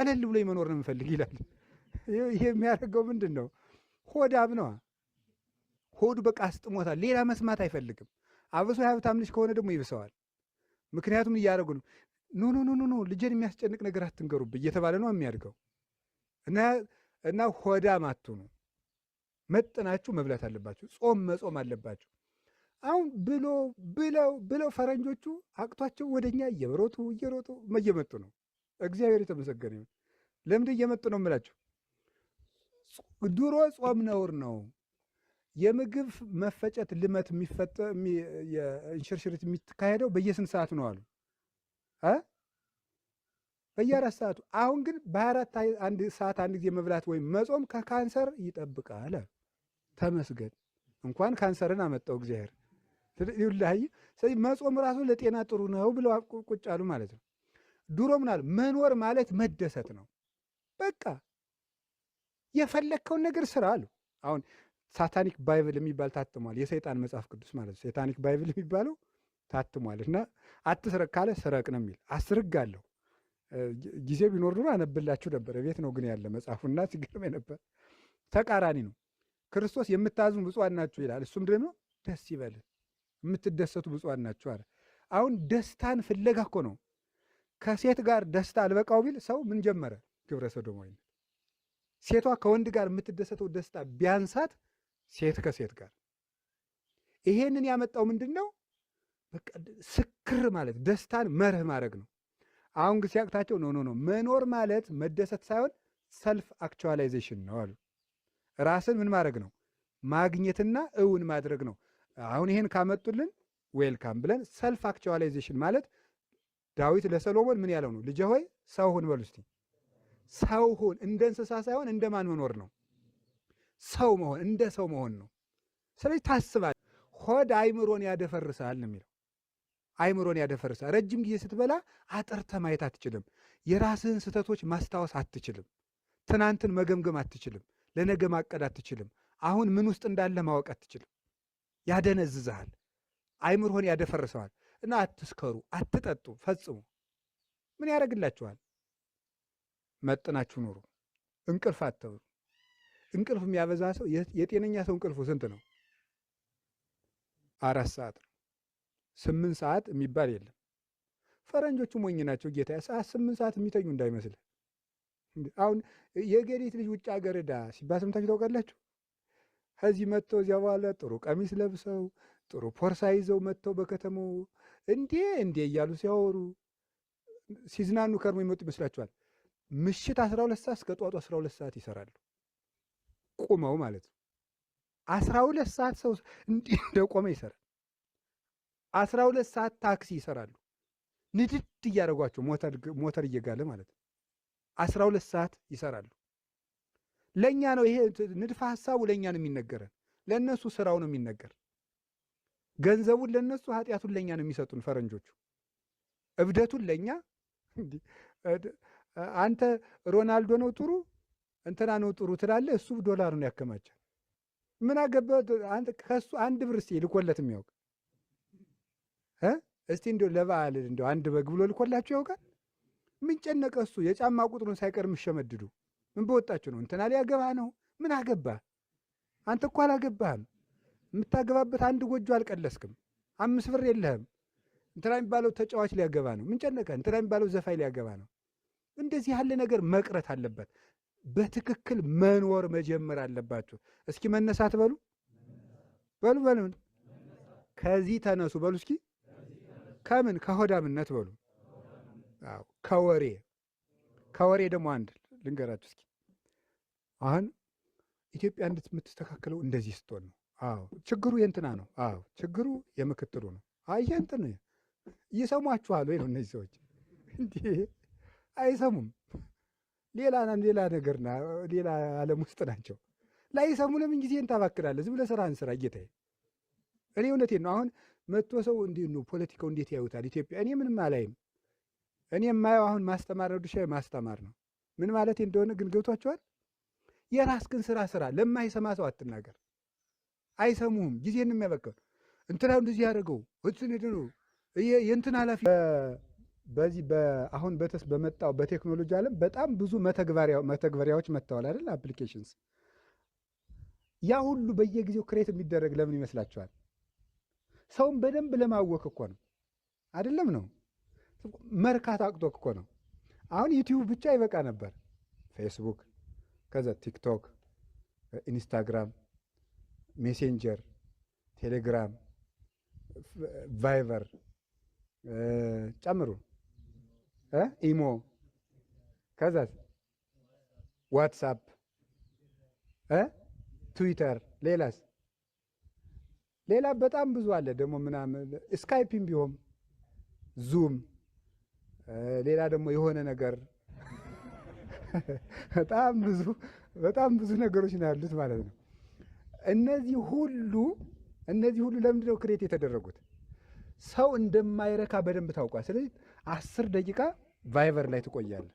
ቀለል ብሎ መኖር ነው የምፈልግ ይላል። ይሄ የሚያደርገው ምንድን ነው? ሆዳም ነዋ። ሆዱ በቃ አስጥሞታል። ሌላ መስማት አይፈልግም። አብሶ የሀብታም ልጅ ከሆነ ደግሞ ይብሰዋል። ምክንያቱም እያደረጉ ነው። ኖ ልጄን የሚያስጨንቅ ነገር አትንገሩብ እየተባለ ነው የሚያድገው። እና ሆዳም አትሁኑ። መጥናችሁ መብላት አለባችሁ። ጾም መጾም አለባችሁ። አሁን ብለው ፈረንጆቹ አቅቷቸው ወደኛ እየሮጡ እየመጡ ነው። እግዚአብሔር የተመሰገነ ይሁን። ለምንድን እየመጡ ነው የምላችሁ? ድሮ ጾም ነውር ነው። የምግብ መፈጨት ልመት እንሽርሽሪት የሚካሄደው በየስንት ሰዓቱ ነው አሉ? በየ4 ሰዓቱ። አሁን ግን በ24 ሰዓት አንድ ጊዜ መብላት ወይም መጾም ከካንሰር ይጠብቃል። ተመስገን። እንኳን ካንሰርን አመጣው እግዚአብሔር። ስለዚህ መጾም ራሱ ለጤና ጥሩ ነው ብለው ቁጭ አሉ ማለት ነው። ድሮ ምናል መኖር ማለት መደሰት ነው። በቃ የፈለግከውን ነገር ስራ አሉ። አሁን ሳታኒክ ባይብል የሚባል ታትሟል። የሰይጣን መጽሐፍ ቅዱስ ማለት ነው። ሳታኒክ ባይብል የሚባለው ታትሟል። እና አትስረቅ ካለ ስረቅ ነው የሚል። አስርጋለሁ። ጊዜ ቢኖር ኑሮ አነብላችሁ ነበር። ቤት ነው ግን ያለ መጽሐፉና ሲገርም ነበር። ተቃራኒ ነው። ክርስቶስ የምታዝኑ ብፁዓን ናችሁ ይላል። እሱም ደግሞ ደስ ይበል የምትደሰቱ ብፁዓን ናችሁ አለ። አሁን ደስታን ፍለጋ እኮ ነው። ከሴት ጋር ደስታ አልበቃው ቢል ሰው ምን ጀመረ? ግብረ ሰዶማዊነት። ሴቷ ከወንድ ጋር የምትደሰተው ደስታ ቢያንሳት ሴት ከሴት ጋር። ይሄንን ያመጣው ምንድን ነው? በቃ ስክር ማለት ደስታን መርህ ማድረግ ነው። አሁን ግን ሲያቅታቸው ኖ መኖር ማለት መደሰት ሳይሆን ሰልፍ አክቹዋላይዜሽን ነው አሉ። ራስን ምን ማድረግ ነው? ማግኘትና እውን ማድረግ ነው። አሁን ይሄን ካመጡልን ዌልካም ብለን ሰልፍ አክቹዋላይዜሽን ማለት ዳዊት ለሰሎሞን ምን ያለው ነው? ልጄ ሆይ ሰው ሁን በሉ እስቲ። ሰው ሁን። እንደ እንስሳ ሳይሆን እንደ ማን መኖር ነው? ሰው መሆን፣ እንደ ሰው መሆን ነው። ስለዚህ ታስባል። ሆድ አይምሮን ያደፈርሳል ነው የሚለው። አይምሮን ያደፈርሳል። ረጅም ጊዜ ስትበላ አጥርተ ማየት አትችልም። የራስህን ስህተቶች ማስታወስ አትችልም። ትናንትን መገምገም አትችልም። ለነገ ማቀድ አትችልም። አሁን ምን ውስጥ እንዳለ ማወቅ አትችልም። ያደነዝዝሃል። አይምሮን ያደፈርሰዋል። እና አትስከሩ፣ አትጠጡ ፈጽሞ። ምን ያደርግላችኋል? መጥናችሁ ኑሩ። እንቅልፍ አትብሉ። እንቅልፍ የሚያበዛ ሰው የጤነኛ ሰው እንቅልፉ ስንት ነው? 4 ሰዓት ነው። 8 ሰዓት የሚባል የለም። ፈረንጆቹ ሞኝ ናቸው ጌታ። 8 ሰዓት የሚተኙ እንዳይመስልህ። አሁን የገሊት ልጅ ውጭ ሀገር ዕዳ ሲባል ሰምታችሁ ታውቃላችሁ? ከዚህ መጥተው እዚያ በኋላ ጥሩ ቀሚስ ለብሰው ጥሩ ፖርሳ ይዘው መጥተው በከተማው እንዴ እያሉ ሲያወሩ ሲዝናኑ ከርሞ ይመጡ ይመስላችኋል? ምሽት 12 ሰዓት እስከ ጠዋቱ 12 ሰዓት ይሰራሉ። ቁመው ማለት ነው። 12 ሰዓት ሰው እንዲህ እንደቆመ ይሰራል። 12 ሰዓት ታክሲ ይሰራሉ። ንድድ እያደረጓቸው ሞተር እየጋለ ማለት ነው። 12 ሰዓት ይሰራሉ። ለእኛ ነው ይሄ ንድፈ ሐሳቡ ለእኛ ነው የሚነገረን። ለእነሱ ስራው ነው የሚነገር። ገንዘቡን ለእነሱ ኃጢአቱን ለእኛ ነው የሚሰጡን ፈረንጆቹ። እብደቱን ለእኛ። አንተ ሮናልዶ ነው ጥሩ እንትና ነው ጥሩ ትላለህ። እሱ ዶላሩን ያከማቻል። ምን አገባ አንተ ከሱ 1 ብር እስቲ ልኮለት የሚያውቅ እስቲ እንደው ለበዓል እንደው 1 በግ ብሎ ልኮላችሁ ያውቃል? ምን ጨነቀ እሱ? የጫማ ቁጥሩን ሳይቀር የምሸመድዱ ምን በወጣችሁ ነው? እንትና ሊያገባ ነው። ምን አገባ አንተ? እኮ አላገባህም። የምታገባበት 1 ጎጆ አልቀለስክም። 5 ብር የለህም። እንትና የሚባለው ተጫዋች ሊያገባ ነው። ምን ጨነቀ? እንትና የሚባለው ዘፋኝ ሊያገባ ነው። እንደዚህ ያለ ነገር መቅረት አለበት። በትክክል መኖር መጀመር አለባችሁ። እስኪ መነሳት በሉ በሉ ከዚህ ተነሱ በሉ እስኪ። ከምን? ከሆዳምነት በሉ። አዎ ከወሬ ደግሞ አንድ ልንገራችሁ እስኪ። አሁን ኢትዮጵያ የምትስተካከለው እንደዚህ ስትሆን ነው። አዎ ችግሩ የእንትና ነው። አዎ ችግሩ የምክትሉ ነው። አይ እንትን ይሰሟችኋል ወይ ነው? እነዚህ ሰዎች እንዲህ አይሰሙም። ሌላ ነገርና ሌላ ዓለም ውስጥ ናቸው። ላይሰሙ ለምን ጊዜን ታባክላለህ? ዝም ብለህ ስራህን ስራ ጌታዬ። እኔ እውነቴን ነው። አሁን መጥቶ ሰው እንዲህ ነው ፖለቲካው እንዴት ያዩታል ኢትዮጵያ? እኔ ምንም አላይም። እኔ የማየው አሁን ማስተማር ነው፣ ድርሻዬ ማስተማር ነው። ምን ማለት እንደሆነ ግን ገብቷቸዋል። የራስህን ስራ። ለማይሰማ ሰው አትናገር። አይሰሙህም። ጊዜን የሚያበቀው እንትናው እንደዚህ ያደርገው እንትን ነው የእንትን ኃላፊ በዚህ አሁን በመጣው በቴክኖሎጂ ዓለም በጣም ብዙ መተግበሪያዎች መጥተዋል አይደል? አፕሊኬሽንስ። ያ ሁሉ በየጊዜው ክሬት የሚደረግ ለምን ይመስላችኋል? ሰውን በደንብ ለማወክ እኮ ነው አይደለም? ነው መርካት አቅቶክ እኮ ነው። አሁን ዩቲዩብ ብቻ ይበቃ ነበር። ፌስቡክ፣ ከዛ ቲክቶክ፣ ኢንስታግራም፣ ሜሴንጀር፣ ቴሌግራም፣ ቫይበር ጨምሩ፣ ኢሞ፣ ከዛ ዋትሳፕ፣ ትዊተር፣ ሌላ በጣም ብዙ አለ ደግሞ ምናምን ስካይፕም ቢሆን ዙም፣ ሌላ ደግሞ የሆነ ነገር በጣም ብዙ ነገሮች ነው ያሉት ማለት ነው። እነዚህ ሁሉ ለምንድን ነው ክሬት የተደረጉት? ሰው እንደማይረካ በደንብ ታውቋል። ስለዚህ 10 ደቂቃ ቫይበር ላይ ትቆያለህ፣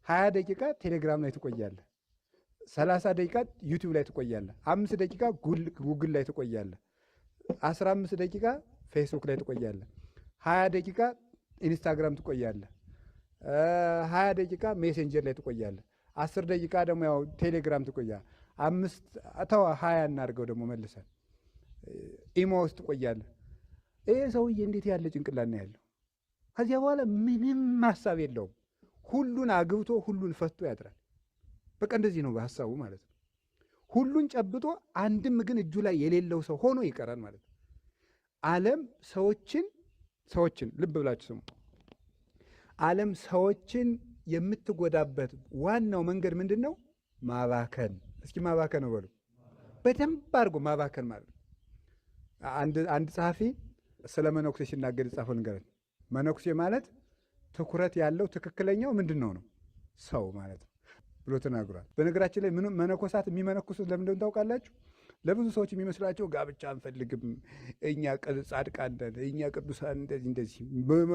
20 ደቂቃ ቴሌግራም ላይ ትቆያለህ፣ 30 ደቂቃ ዩቲዩብ ላይ ትቆያለህ፣ 5 ደቂቃ ጉግል ላይ ትቆያለህ፣ 15 ደቂቃ ፌስቡክ ላይ ትቆያለህ፣ 20 ደቂቃ ኢንስታግራም ትቆያለህ፣ 20 ደቂቃ ሜሴንጀር ላይ ትቆያለህ፣ 10 ደቂቃ ደግሞ ያው ቴሌግራም ትቆያለህ፣ 20 እናድርገው ደግሞ መልሰን ኢሞ ውስጥ ትቆያለህ። ይሄ ሰውዬ እንዴት ያለ ጭንቅላት ነው ያለው? ከዚያ በኋላ ምንም ሀሳብ የለውም። ሁሉን አግብቶ ሁሉን ፈቶ ያድራል። በቃ እንደዚህ ነው ሀሳቡ ማለት ነው። ሁሉን ጨብጦ አንድም ግን እጁ ላይ የሌለው ሰው ሆኖ ይቀራል ማለት ነው። ዓለም ሰዎችን ልብ ብላችሁ ስሙ። ዓለም ሰዎችን የምትጎዳበት ዋናው መንገድ ምንድን ነው? ማባከን። እስኪ ማባከን ነው በሉ በደንብ አድርጎ ማባከን ማለት ነው። አንድ ጸሐፊ ስለ መነኩሴ ሲናገር የጻፈው ንገረን። መነኩሴ ማለት ትኩረት ያለው ትክክለኛው ምንድን ነው ሰው ማለት ነው ብሎ ተናግሯል። በነገራችን ላይ መነኮሳት የሚመነኩሱት ለምንድን ታውቃላችሁ? ለብዙ ሰዎች የሚመስላቸው ጋብቻ አንፈልግም፣ እኛ ጻድቃን ነን፣ እኛ ቅዱሳን እንደዚህ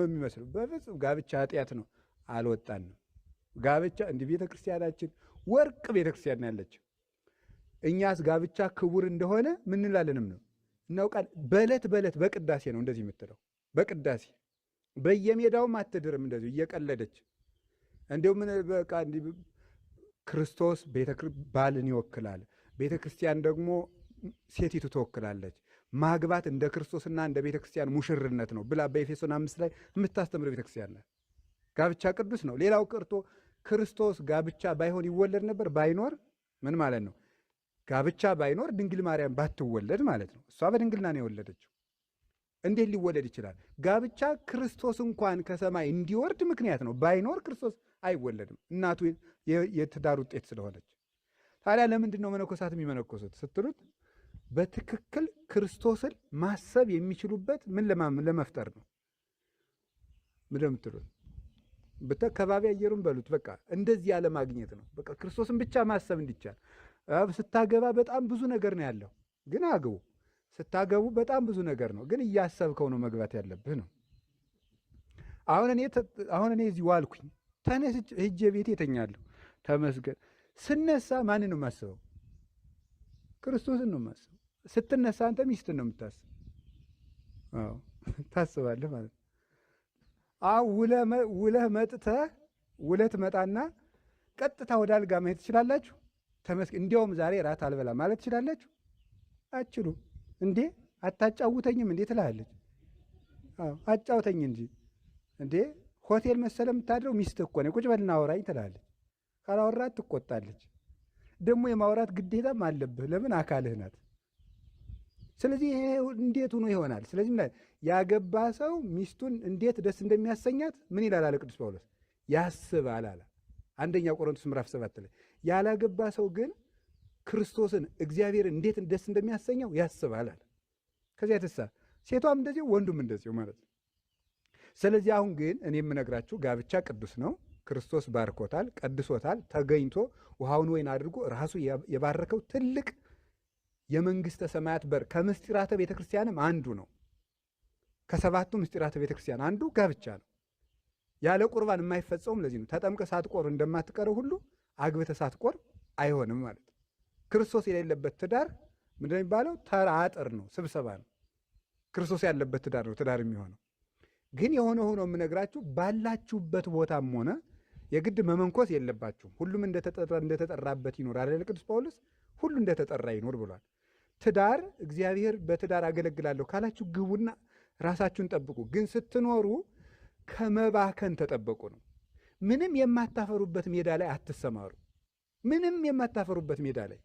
የሚመስሉ። በፍጹም ጋብቻ ኃጢአት ነው፣ አልወጣንም። ጋብቻ እንዲህ ቤተክርስቲያናችን ወርቅ ቤተክርስቲያን ያለችው። እኛስ ጋብቻ ክቡር እንደሆነ ምን እንላለንም ነው እናውቃል። በዕለት በቅዳሴ ነው እንደዚህ የምትለው። በቅዳሴ በየሜዳውም አትድርም እንደዚሁ እየቀለደች። እንዲሁ ምን በቃ እንዲህ ክርስቶስ ባልን ይወክላል፣ ቤተ ክርስቲያን ደግሞ ሴቲቱ ትወክላለች። ማግባት እንደ ክርስቶስና እንደ ቤተ ክርስቲያን ሙሽርነት ነው ብላ በኤፌሶን 5 ላይ የምታስተምር ቤተ ክርስቲያን ናት። ጋብቻ ቅዱስ ነው። ሌላው ቀርቶ ክርስቶስ ጋብቻ ባይሆን ይወለድ ነበር። ባይኖር ምን ማለት ነው? ጋብቻ ባይኖር ድንግል ማርያም ባትወለድ ማለት ነው። እሷ በድንግልና ነው የወለደችው። እንዴት ሊወለድ ይችላል? ጋብቻ ክርስቶስ እንኳን ከሰማይ እንዲወርድ ምክንያት ነው። ባይኖር ክርስቶስ አይወለድም፣ እናቱ የትዳር ውጤት ስለሆነች። ታዲያ ለምንድን ነው መነኮሳት የሚመነኮሱት ስትሉት፣ በትክክል ክርስቶስን ማሰብ የሚችሉበት ምን ለመፍጠር ነው። ምን ለምትሉት ከባቢ አየሩን በሉት፣ በቃ እንደዚህ ያለ ማግኘት ነው። በቃ ክርስቶስን ብቻ ማሰብ እንዲቻል። ስታገባ በጣም ብዙ ነገር ነው ያለው፣ ግን አግቡ። ስታገቡ በጣም ብዙ ነገር ነው፣ ግን እያሰብከው ነው መግባት ያለብህ ነው። አሁን እኔ እዚህ ዋልኩኝ፣ ተነስቼ ሂጄ ቤቴ እተኛለሁ፣ ተመስገን። ስነሳ ማንን ነው የማስበው? ክርስቶስን ነው የማስበው። ስትነሳ አንተ ሚስትን ነው የምታስብ። ታስባለህ ማለት ነው። ውለህ ትመጣና ቀጥታ ወደ አልጋ መሄድ ትችላላችሁ። ተመስገን። እንዲያውም ዛሬ ራት አልበላ ማለት ትችላላችሁ? አችሉ እንዴ? አታጫውተኝም እንዴ ትላለች። አጫውተኝ እንጂ እንዴ፣ ሆቴል መሰለ የምታድረው ሚስት እኮ ነው፣ ቁጭ በልና አውራኝ ትላለች። ካላወራት ትቆጣለች። ደግሞ የማውራት ግዴታም አለብህ። ለምን? አካልህ ናት። ስለዚህ ይሄ እንዴት ሆኖ ይሆናል? ስለዚህ ያገባ ሰው ሚስቱን እንዴት ደስ እንደሚያሰኛት ምን ይላል አለ ቅዱስ ጳውሎስ? ያስባል አለ አንደኛ ቆሮንቶስ ምዕራፍ 7 ላይ። ያላገባ ሰው ግን ክርስቶስን እግዚአብሔር እንዴት ደስ እንደሚያሰኘው ያስባል አለ። ከዚያ የተሳ ሴቷም እንደዚሁ ወንዱም እንደዚሁ ማለት ነው። ስለዚህ አሁን ግን እኔ የምነግራችሁ ጋብቻ ቅዱስ ነው። ክርስቶስ ባርኮታል፣ ቀድሶታል። ተገኝቶ ውሃውን ወይን አድርጎ ራሱ የባረከው ትልቅ የመንግስተ ሰማያት በር ከምስጢራተ ቤተክርስቲያንም አንዱ ነው። ከሰባቱ ምስጢራተ ቤተክርስቲያን አንዱ ጋብቻ ነው። ያለ ቁርባን የማይፈጸውም ለዚህ ነው። ተጠምቀ ሳትቆርብ እንደማትቀረው ሁሉ አግብተ ሳትቆርብ አይሆንም ማለት ነው። ክርስቶስ የሌለበት ትዳር ምንድን ነው የሚባለው? ተራ አጥር ነው፣ ስብሰባ ነው። ክርስቶስ ያለበት ትዳር ነው ትዳር የሚሆነው። ግን የሆነ ሆኖ የምነግራችሁ ባላችሁበት ቦታም ሆነ የግድ መመንኮስ የለባችሁም። ሁሉም እንደተጠራበት ይኖር አይደል? ቅዱስ ጳውሎስ ሁሉ እንደተጠራ ይኖር ብሏል። ትዳር እግዚአብሔር በትዳር አገለግላለሁ ካላችሁ ግቡና ራሳችሁን ጠብቁ። ግን ስትኖሩ ከመባከን ተጠበቁ ነው። ምንም የማታፈሩበት ሜዳ ላይ አትሰማሩ። ምንም የማታፈሩበት ሜዳ ላይ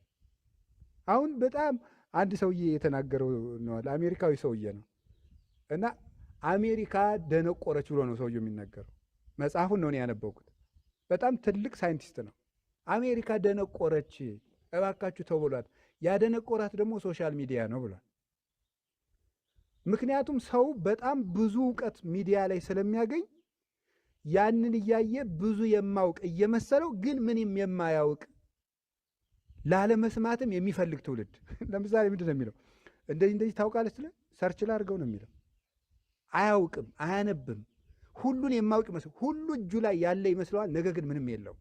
አሁን በጣም አንድ ሰውዬ የተናገረው ነው። አሜሪካዊ ሰውዬ ነው እና አሜሪካ ደነቆረች ብሎ ነው ሰውዬው የሚናገረው። መጽሐፉን ነው ያነበብኩት። በጣም ትልቅ ሳይንቲስት ነው። አሜሪካ ደነቆረች እባካችሁ ተብሏት። ያደነቆራት ደግሞ ሶሻል ሚዲያ ነው ብሏል። ምክንያቱም ሰው በጣም ብዙ እውቀት ሚዲያ ላይ ስለሚያገኝ ያንን እያየ ብዙ የማውቅ እየመሰለው ግን ምንም የማያውቅ ላለመስማትም የሚፈልግ ትውልድ። ለምሳሌ ምንድን ነው የሚለው? እንደዚህ ታውቃለች ስለ ሰርች ላድርገው ነው የሚለው። አያውቅም፣ አያነብም። ሁሉን የማውቅ ይመስል ሁሉ እጁ ላይ ያለ ይመስለዋል። ነገር ግን ምንም የለው።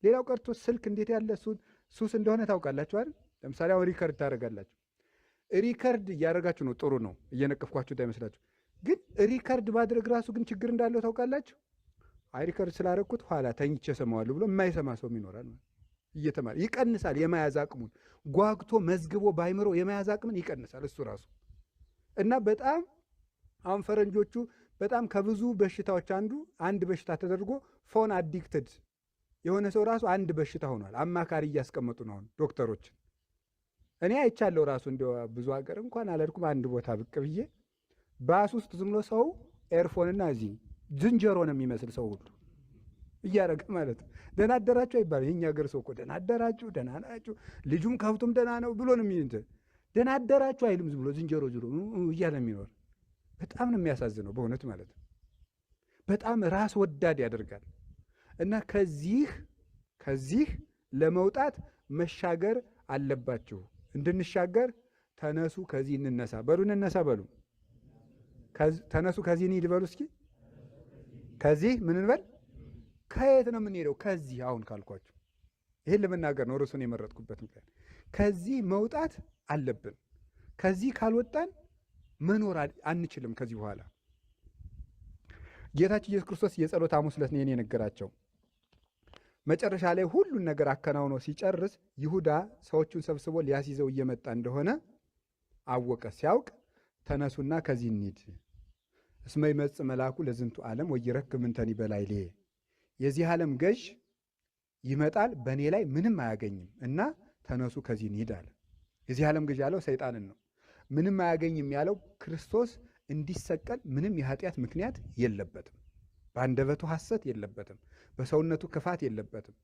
ሌላው ቀርቶ ስልክ እንዴት ያለ ሱስ እንደሆነ ታውቃላችሁ አይደል? ለምሳሌ አሁን ሪከርድ ታደርጋላችሁ። ሪከርድ እያደረጋችሁ ነው፣ ጥሩ ነው፣ እየነቀፍኳችሁ እንዳይመስላችሁ። ግን ሪከርድ ማድረግ ራሱ ግን ችግር እንዳለው ታውቃላችሁ። አይ ሪከርድ ስላደረግኩት ኋላ ተኝቼ ሰማዋለሁ ብሎ የማይሰማ ሰውም ይኖራል። እየተማረ ይቀንሳል የመያዝ አቅሙን። ጓግቶ መዝግቦ ባይምሮ የመያዝ አቅምን ይቀንሳል እሱ ራሱ። እና በጣም አሁን ፈረንጆቹ በጣም ከብዙ በሽታዎች አንድ በሽታ ተደርጎ ፎን አዲክትድ የሆነ ሰው ራሱ አንድ በሽታ ሆኗል። አማካሪ እያስቀመጡ ነው አሁን ዶክተሮችን። እኔ አይቻለሁ ራሱ እንደ ብዙ ሀገር እንኳን አልሄድኩም። አንድ ቦታ ብቅ ብዬ ባስ ውስጥ ዝም ብሎ ሰው ኤርፎንና እዚህ ዝንጀሮ ነው የሚመስል ሰው ሁሉ እያደረገ ማለት ነው። ደህና አደራችሁ አይባልም። የኛ ሀገር ሰው እኮ ደህና አደራችሁ፣ ደህና ናችሁ፣ ልጁም ከብቱም ደህና ነው ብሎ ነው የሚል። ደህና አደራችሁ አይልም። ዝም ብሎ ዝንጀሮ እያለ የሚኖር በጣም ነው የሚያሳዝነው በእውነት ማለት ነው። በጣም ራስ ወዳድ ያደርጋል። እና ከዚህ ለመውጣት መሻገር አለባችሁ። እንድንሻገር ተነሱ ከዚህ እንነሳ በሉ። እንነሳ በሉ። ተነሱ ከዚህ እንሂድ በሉ። እስኪ ከዚህ ምን እንበል? ከየት ነው የምንሄደው? ከዚህ አሁን ካልኳችሁ ይህን ለመናገር ነው ርዕሱን የመረጥኩበት ምክንያት። ከዚህ መውጣት አለብን። ከዚህ ካልወጣን መኖር አንችልም። ከዚህ በኋላ ጌታችን ኢየሱስ ክርስቶስ የጸሎተ ሐሙስ ዕለት ነው የነገራቸው። መጨረሻ ላይ ሁሉን ነገር አከናውኖ ሲጨርስ ይሁዳ ሰዎቹን ሰብስቦ ሊያስይዘው እየመጣ እንደሆነ አወቀ። ሲያውቅ ተነሱና ከዚህ እንሂድ፣ እስመ ይመጽእ መልአኩ ለዝንቱ ዓለም ወይረክብ ምንተኒ በላዕሌ፣ የዚህ ዓለም ገዥ ይመጣል በእኔ ላይ ምንም አያገኝም እና ተነሱ ከዚህ እንሂድ አለ። የዚህ ዓለም ገዥ ያለው ሰይጣንን ነው። ምንም አያገኝም ያለው ክርስቶስ እንዲሰቀል ምንም የኃጢአት ምክንያት የለበትም። በአንደበቱ ሐሰት የለበትም። በሰውነቱ ክፋት የለበትም።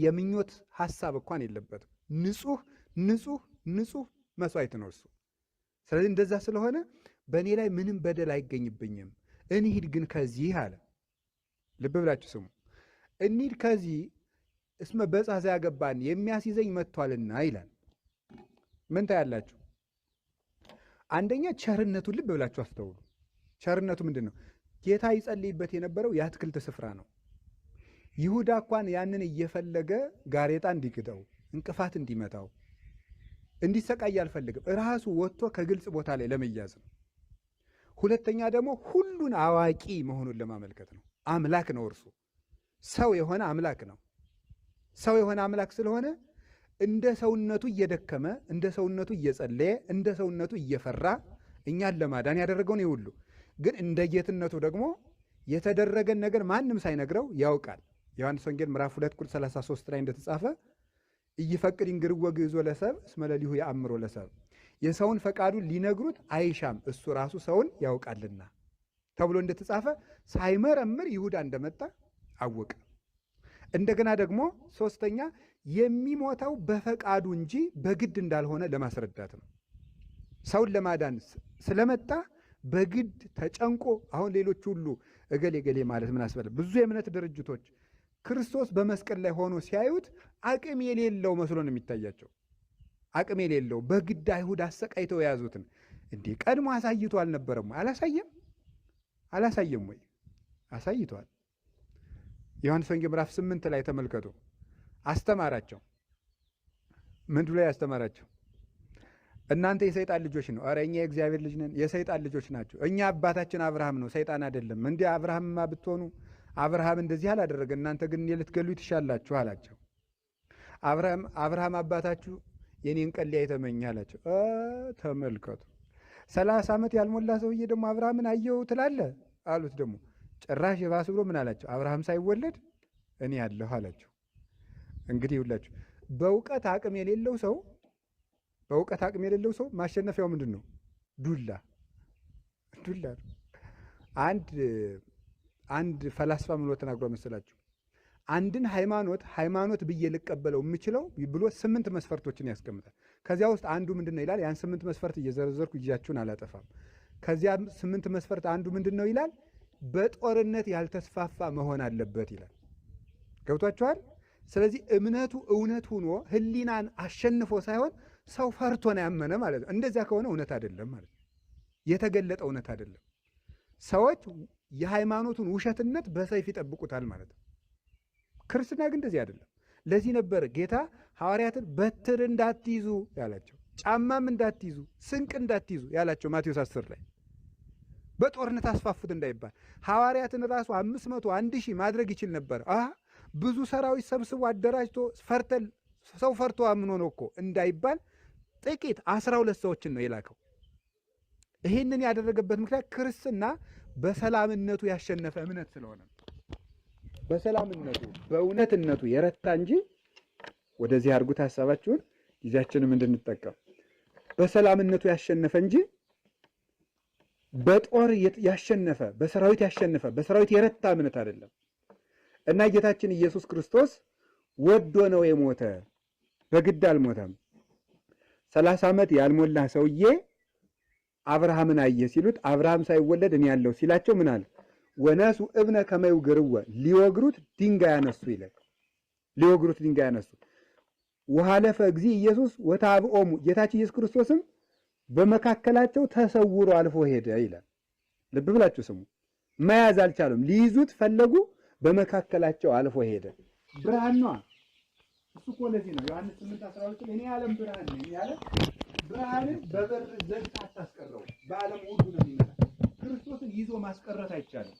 የምኞት ሐሳብ እንኳን የለበትም። ንጹህ መስዋዕት ነው እሱ። ስለዚህ እንደዛ ስለሆነ በእኔ ላይ ምንም በደል አይገኝብኝም፣ እንሂድ ግን ከዚህ አለ። ልብ ብላችሁ ስሙ። እንሂድ ከዚህ እስመ በጻሕዘ ያገባን የሚያስይዘኝ መጥቷልና ይላል። ምን ታያላችሁ? አንደኛ ቸርነቱን ልብ ብላችሁ አስተውሉ። ቸርነቱ ምንድን ነው? ጌታ ይጸልይበት የነበረው የአትክልት ስፍራ ነው። ይሁዳ እንኳን ያንን እየፈለገ ጋሬጣ እንዲግደው፣ እንቅፋት እንዲመታው፣ እንዲሰቃይ አልፈልግም። ራሱ ወጥቶ ከግልጽ ቦታ ላይ ለመያዝ ነው። ሁለተኛ ደግሞ ሁሉን አዋቂ መሆኑን ለማመልከት ነው። አምላክ ነው እርሱ። ሰው የሆነ አምላክ ነው። ሰው የሆነ አምላክ ስለሆነ እንደ ሰውነቱ እየደከመ፣ እንደ ሰውነቱ እየጸለየ፣ እንደ ሰውነቱ እየፈራ እኛን ለማዳን ያደረገውን ይሁሉ ግን እንደ ጌትነቱ ደግሞ የተደረገን ነገር ማንም ሳይነግረው ያውቃል። ዮሐንስ ወንጌል ምዕራፍ 2 ቁጥር 33 ላይ እንደተጻፈ ኢይፈቅድ ይንግርዎ ግዕዞ ለሰብእ እስመ ለሊሁ የአምሮ ለሰብእ፣ የሰውን ፈቃዱን ሊነግሩት አይሻም እሱ ራሱ ሰውን ያውቃልና ተብሎ እንደተጻፈ ሳይመረምር ይሁዳ እንደመጣ አወቀ። እንደገና ደግሞ ሶስተኛ የሚሞተው በፈቃዱ እንጂ በግድ እንዳልሆነ ለማስረዳት ነው። ሰውን ለማዳን ስለመጣ በግድ ተጨንቆ አሁን ሌሎች ሁሉ እገሌ ገሌ ማለት ምን አስበለ? ብዙ የእምነት ድርጅቶች ክርስቶስ በመስቀል ላይ ሆኖ ሲያዩት አቅም የሌለው መስሎ ነው የሚታያቸው። አቅም የሌለው በግድ አይሁድ አሰቃይተው የያዙትን እንዲህ ቀድሞ አሳይቶ አልነበረም? አላሳየም ወይ? አሳይቷል። ዮሐንስ ወንጌል ምዕራፍ 8 ላይ ተመልከቱ። አስተማራቸው። ምንድን ላይ ያስተማራቸው? እናንተ የሰይጣን ልጆች ነው። ኧረ እኛ የእግዚአብሔር ልጅ ነን። የሰይጣን ልጆች ናቸው። እኛ አባታችን አብርሃም ነው፣ ሰይጣን አይደለም። እንዲህ አብርሃምማ ብትሆኑ አብርሃም እንደዚህ አላደረገ፣ እናንተ ግን ልትገሉ ትሻላችሁ አላቸው። አብርሃም አባታችሁ የኔን ቀን ሊያይ አላቸው። ተመልከቱ፣ 30 ዓመት ያልሞላ ሰውዬ ደግሞ አብርሃምን አየው ትላለ አሉት። ደግሞ ጭራሽ የባስ ብሎ ምን አላቸው? አብርሃም ሳይወለድ እኔ ያለሁ አላቸው። እንግዲህ ይውላችሁ በእውቀት አቅም የሌለው ሰው ማሸነፊያው ምንድን ነው? ዱላ ነው። አንድ ፈላስፋ ምን ብሎ ተናግሮ መሰላችሁ? አንድን ሃይማኖት ብዬ ልቀበለው የምችለው ብሎ 8 መስፈርቶችን ያስቀምጣል። ከዚያ ውስጥ አንዱ ምንድን ነው ይላል? ያን 8 መስፈርት እየዘረዘርኩ ጊዜያችሁን አላጠፋም። ከዚያ 8 መስፈርት አንዱ ምንድን ነው ይላል? በጦርነት ያልተስፋፋ መሆን አለበት ይላል። ገብቷችኋል? ስለዚህ እምነቱ እውነት ሆኖ ህሊናን አሸንፎ ሳይሆን ሰው ፈርቶ ነው ያመነ ማለት ነው። እንደዚያ ከሆነ እውነት አይደለም ማለት ነው። የተገለጠ እውነት አይደለም። ሰዎች የሃይማኖቱን ውሸትነት በሰይፍ ይጠብቁታል ማለት ነው። ክርስትና ግን እንደዚህ አይደለም። ለዚህ ነበር ጌታ ሐዋርያትን በትር እንዳትይዙ ያላቸው፣ ጫማም እንዳትይዙ፣ ስንቅ እንዳትይዙ ያላቸው ማቴዎስ 10 ላይ በጦርነት አስፋፉት እንዳይባል። ሐዋርያትን ራሱ 500 1000 ማድረግ ይችል ነበር። ብዙ ሰራዊት ሰብስቦ አደራጅቶ ሰው ፈርቶ አምኖ ነው እኮ እንዳይባል ጥቂት 12 ሰዎችን ነው የላከው። ይህንን ያደረገበት ምክንያት ክርስትና በሰላምነቱ ያሸነፈ እምነት ስለሆነ ነው። በሰላምነቱ በእውነትነቱ የረታ እንጂ ወደዚህ አድርጉት ሀሳባችሁን፣ ጊዜያችንም እንድንጠቀም። በሰላምነቱ ያሸነፈ እንጂ በጦር ያሸነፈ በሰራዊት ያሸነፈ በሰራዊት የረታ እምነት አይደለም። እና ጌታችን ኢየሱስ ክርስቶስ ወዶ ነው የሞተ፣ በግድ አልሞተም። 30 ዓመት ያልሞላ ሰውዬ አብርሃምን አየ ሲሉት አብርሃም ሳይወለድ እኔ ያለው ሲላቸው ምን አለ? ወነሱ እብነ ከመ ይውግርወ፣ ሊወግሩት ድንጋይ ያነሱ ይላል። ሊወግሩት ድንጋይ ያነሱ። ወሐለፈ እግዚእ ኢየሱስ ወታብኦሙ፣ ጌታችን ኢየሱስ ክርስቶስም በመካከላቸው ተሰውሮ አልፎ ሄደ ይላል። ልብ ብላችሁ ስሙ። መያዝ አልቻሉም፣ ሊይዙት ፈለጉ፣ በመካከላቸው አልፎ ሄደ። ብርሃን ነዋ እሱ እኮ። ለዚህ ነው ዮሐንስ 8:12 እኔ የዓለም ብርሃን ነኝ ያለ። ብርሃንን በበር ዘግታ አታስቀረው፣ በዓለም ሁሉ ነው የሚመጣ። ክርስቶስን ይዞ ማስቀረት አይቻልም።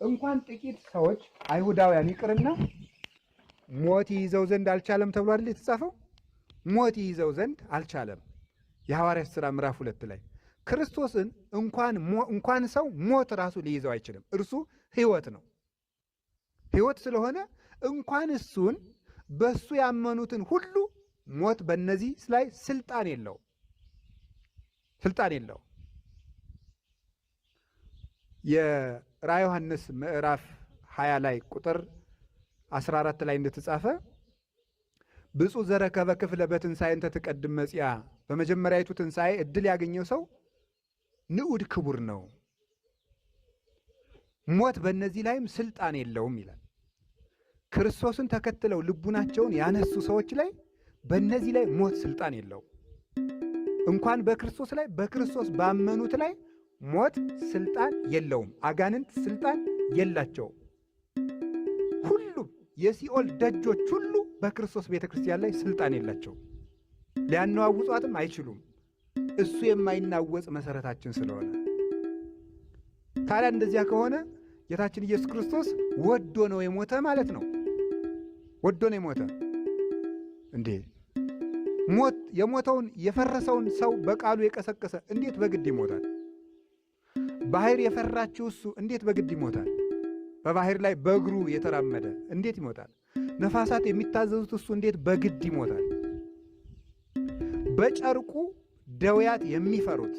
እንኳን ጥቂት ሰዎች አይሁዳውያን ይቅርና ሞት ይዘው ዘንድ አልቻለም ተብሎ አይደል የተጻፈው? ሞት ይዘው ዘንድ አልቻለም። የሐዋርያት ሥራ ምዕራፍ 2 ላይ ክርስቶስን እንኳን ሰው ሞት ራሱ ሊይዘው አይችልም። እርሱ ሕይወት ነው። ሕይወት ስለሆነ እንኳን እሱን በሱ ያመኑትን ሁሉ ሞት በእነዚህ ላይ ስልጣን የለው። የራዕየ ዮሐንስ ምዕራፍ 20 ላይ ቁጥር 14 ላይ እንደተጻፈ ብፁዕ ዘረከበ ክፍለ በትንሣኤ እንተ ትቀድም መጽያ፣ በመጀመሪያዊቱ ትንሣኤ ዕድል ያገኘው ሰው ንዑድ ክቡር ነው፣ ሞት በእነዚህ ላይም ስልጣን የለውም ይላል። ክርስቶስን ተከትለው ልቡናቸውን ያነሱ ሰዎች ላይ በእነዚህ ላይ ሞት ስልጣን የለውም። እንኳን በክርስቶስ ላይ በክርስቶስ ባመኑት ላይ ሞት ስልጣን የለውም። አጋንንት ስልጣን የላቸውም። ሁሉም የሲኦል ደጆች ሁሉ በክርስቶስ ቤተ ክርስቲያን ላይ ስልጣን የላቸውም። ሊያነዋውጧትም አይችሉም። እሱ የማይናወጽ መሰረታችን ስለሆነ። ታዲያ እንደዚያ ከሆነ ጌታችን ኢየሱስ ክርስቶስ ወዶ ነው የሞተ ማለት ነው። ወዶ ነው የሞተ እንዴ? የሞተውን የፈረሰውን ሰው በቃሉ የቀሰቀሰ እንዴት በግድ ይሞታል? ባህር የፈራችው እሱ እንዴት በግድ ይሞታል? በባህር ላይ በእግሩ የተራመደ እንዴት ይሞታል? ነፋሳት የሚታዘዙት እሱ እንዴት በግድ ይሞታል? በጨርቁ ደውያት የሚፈሩት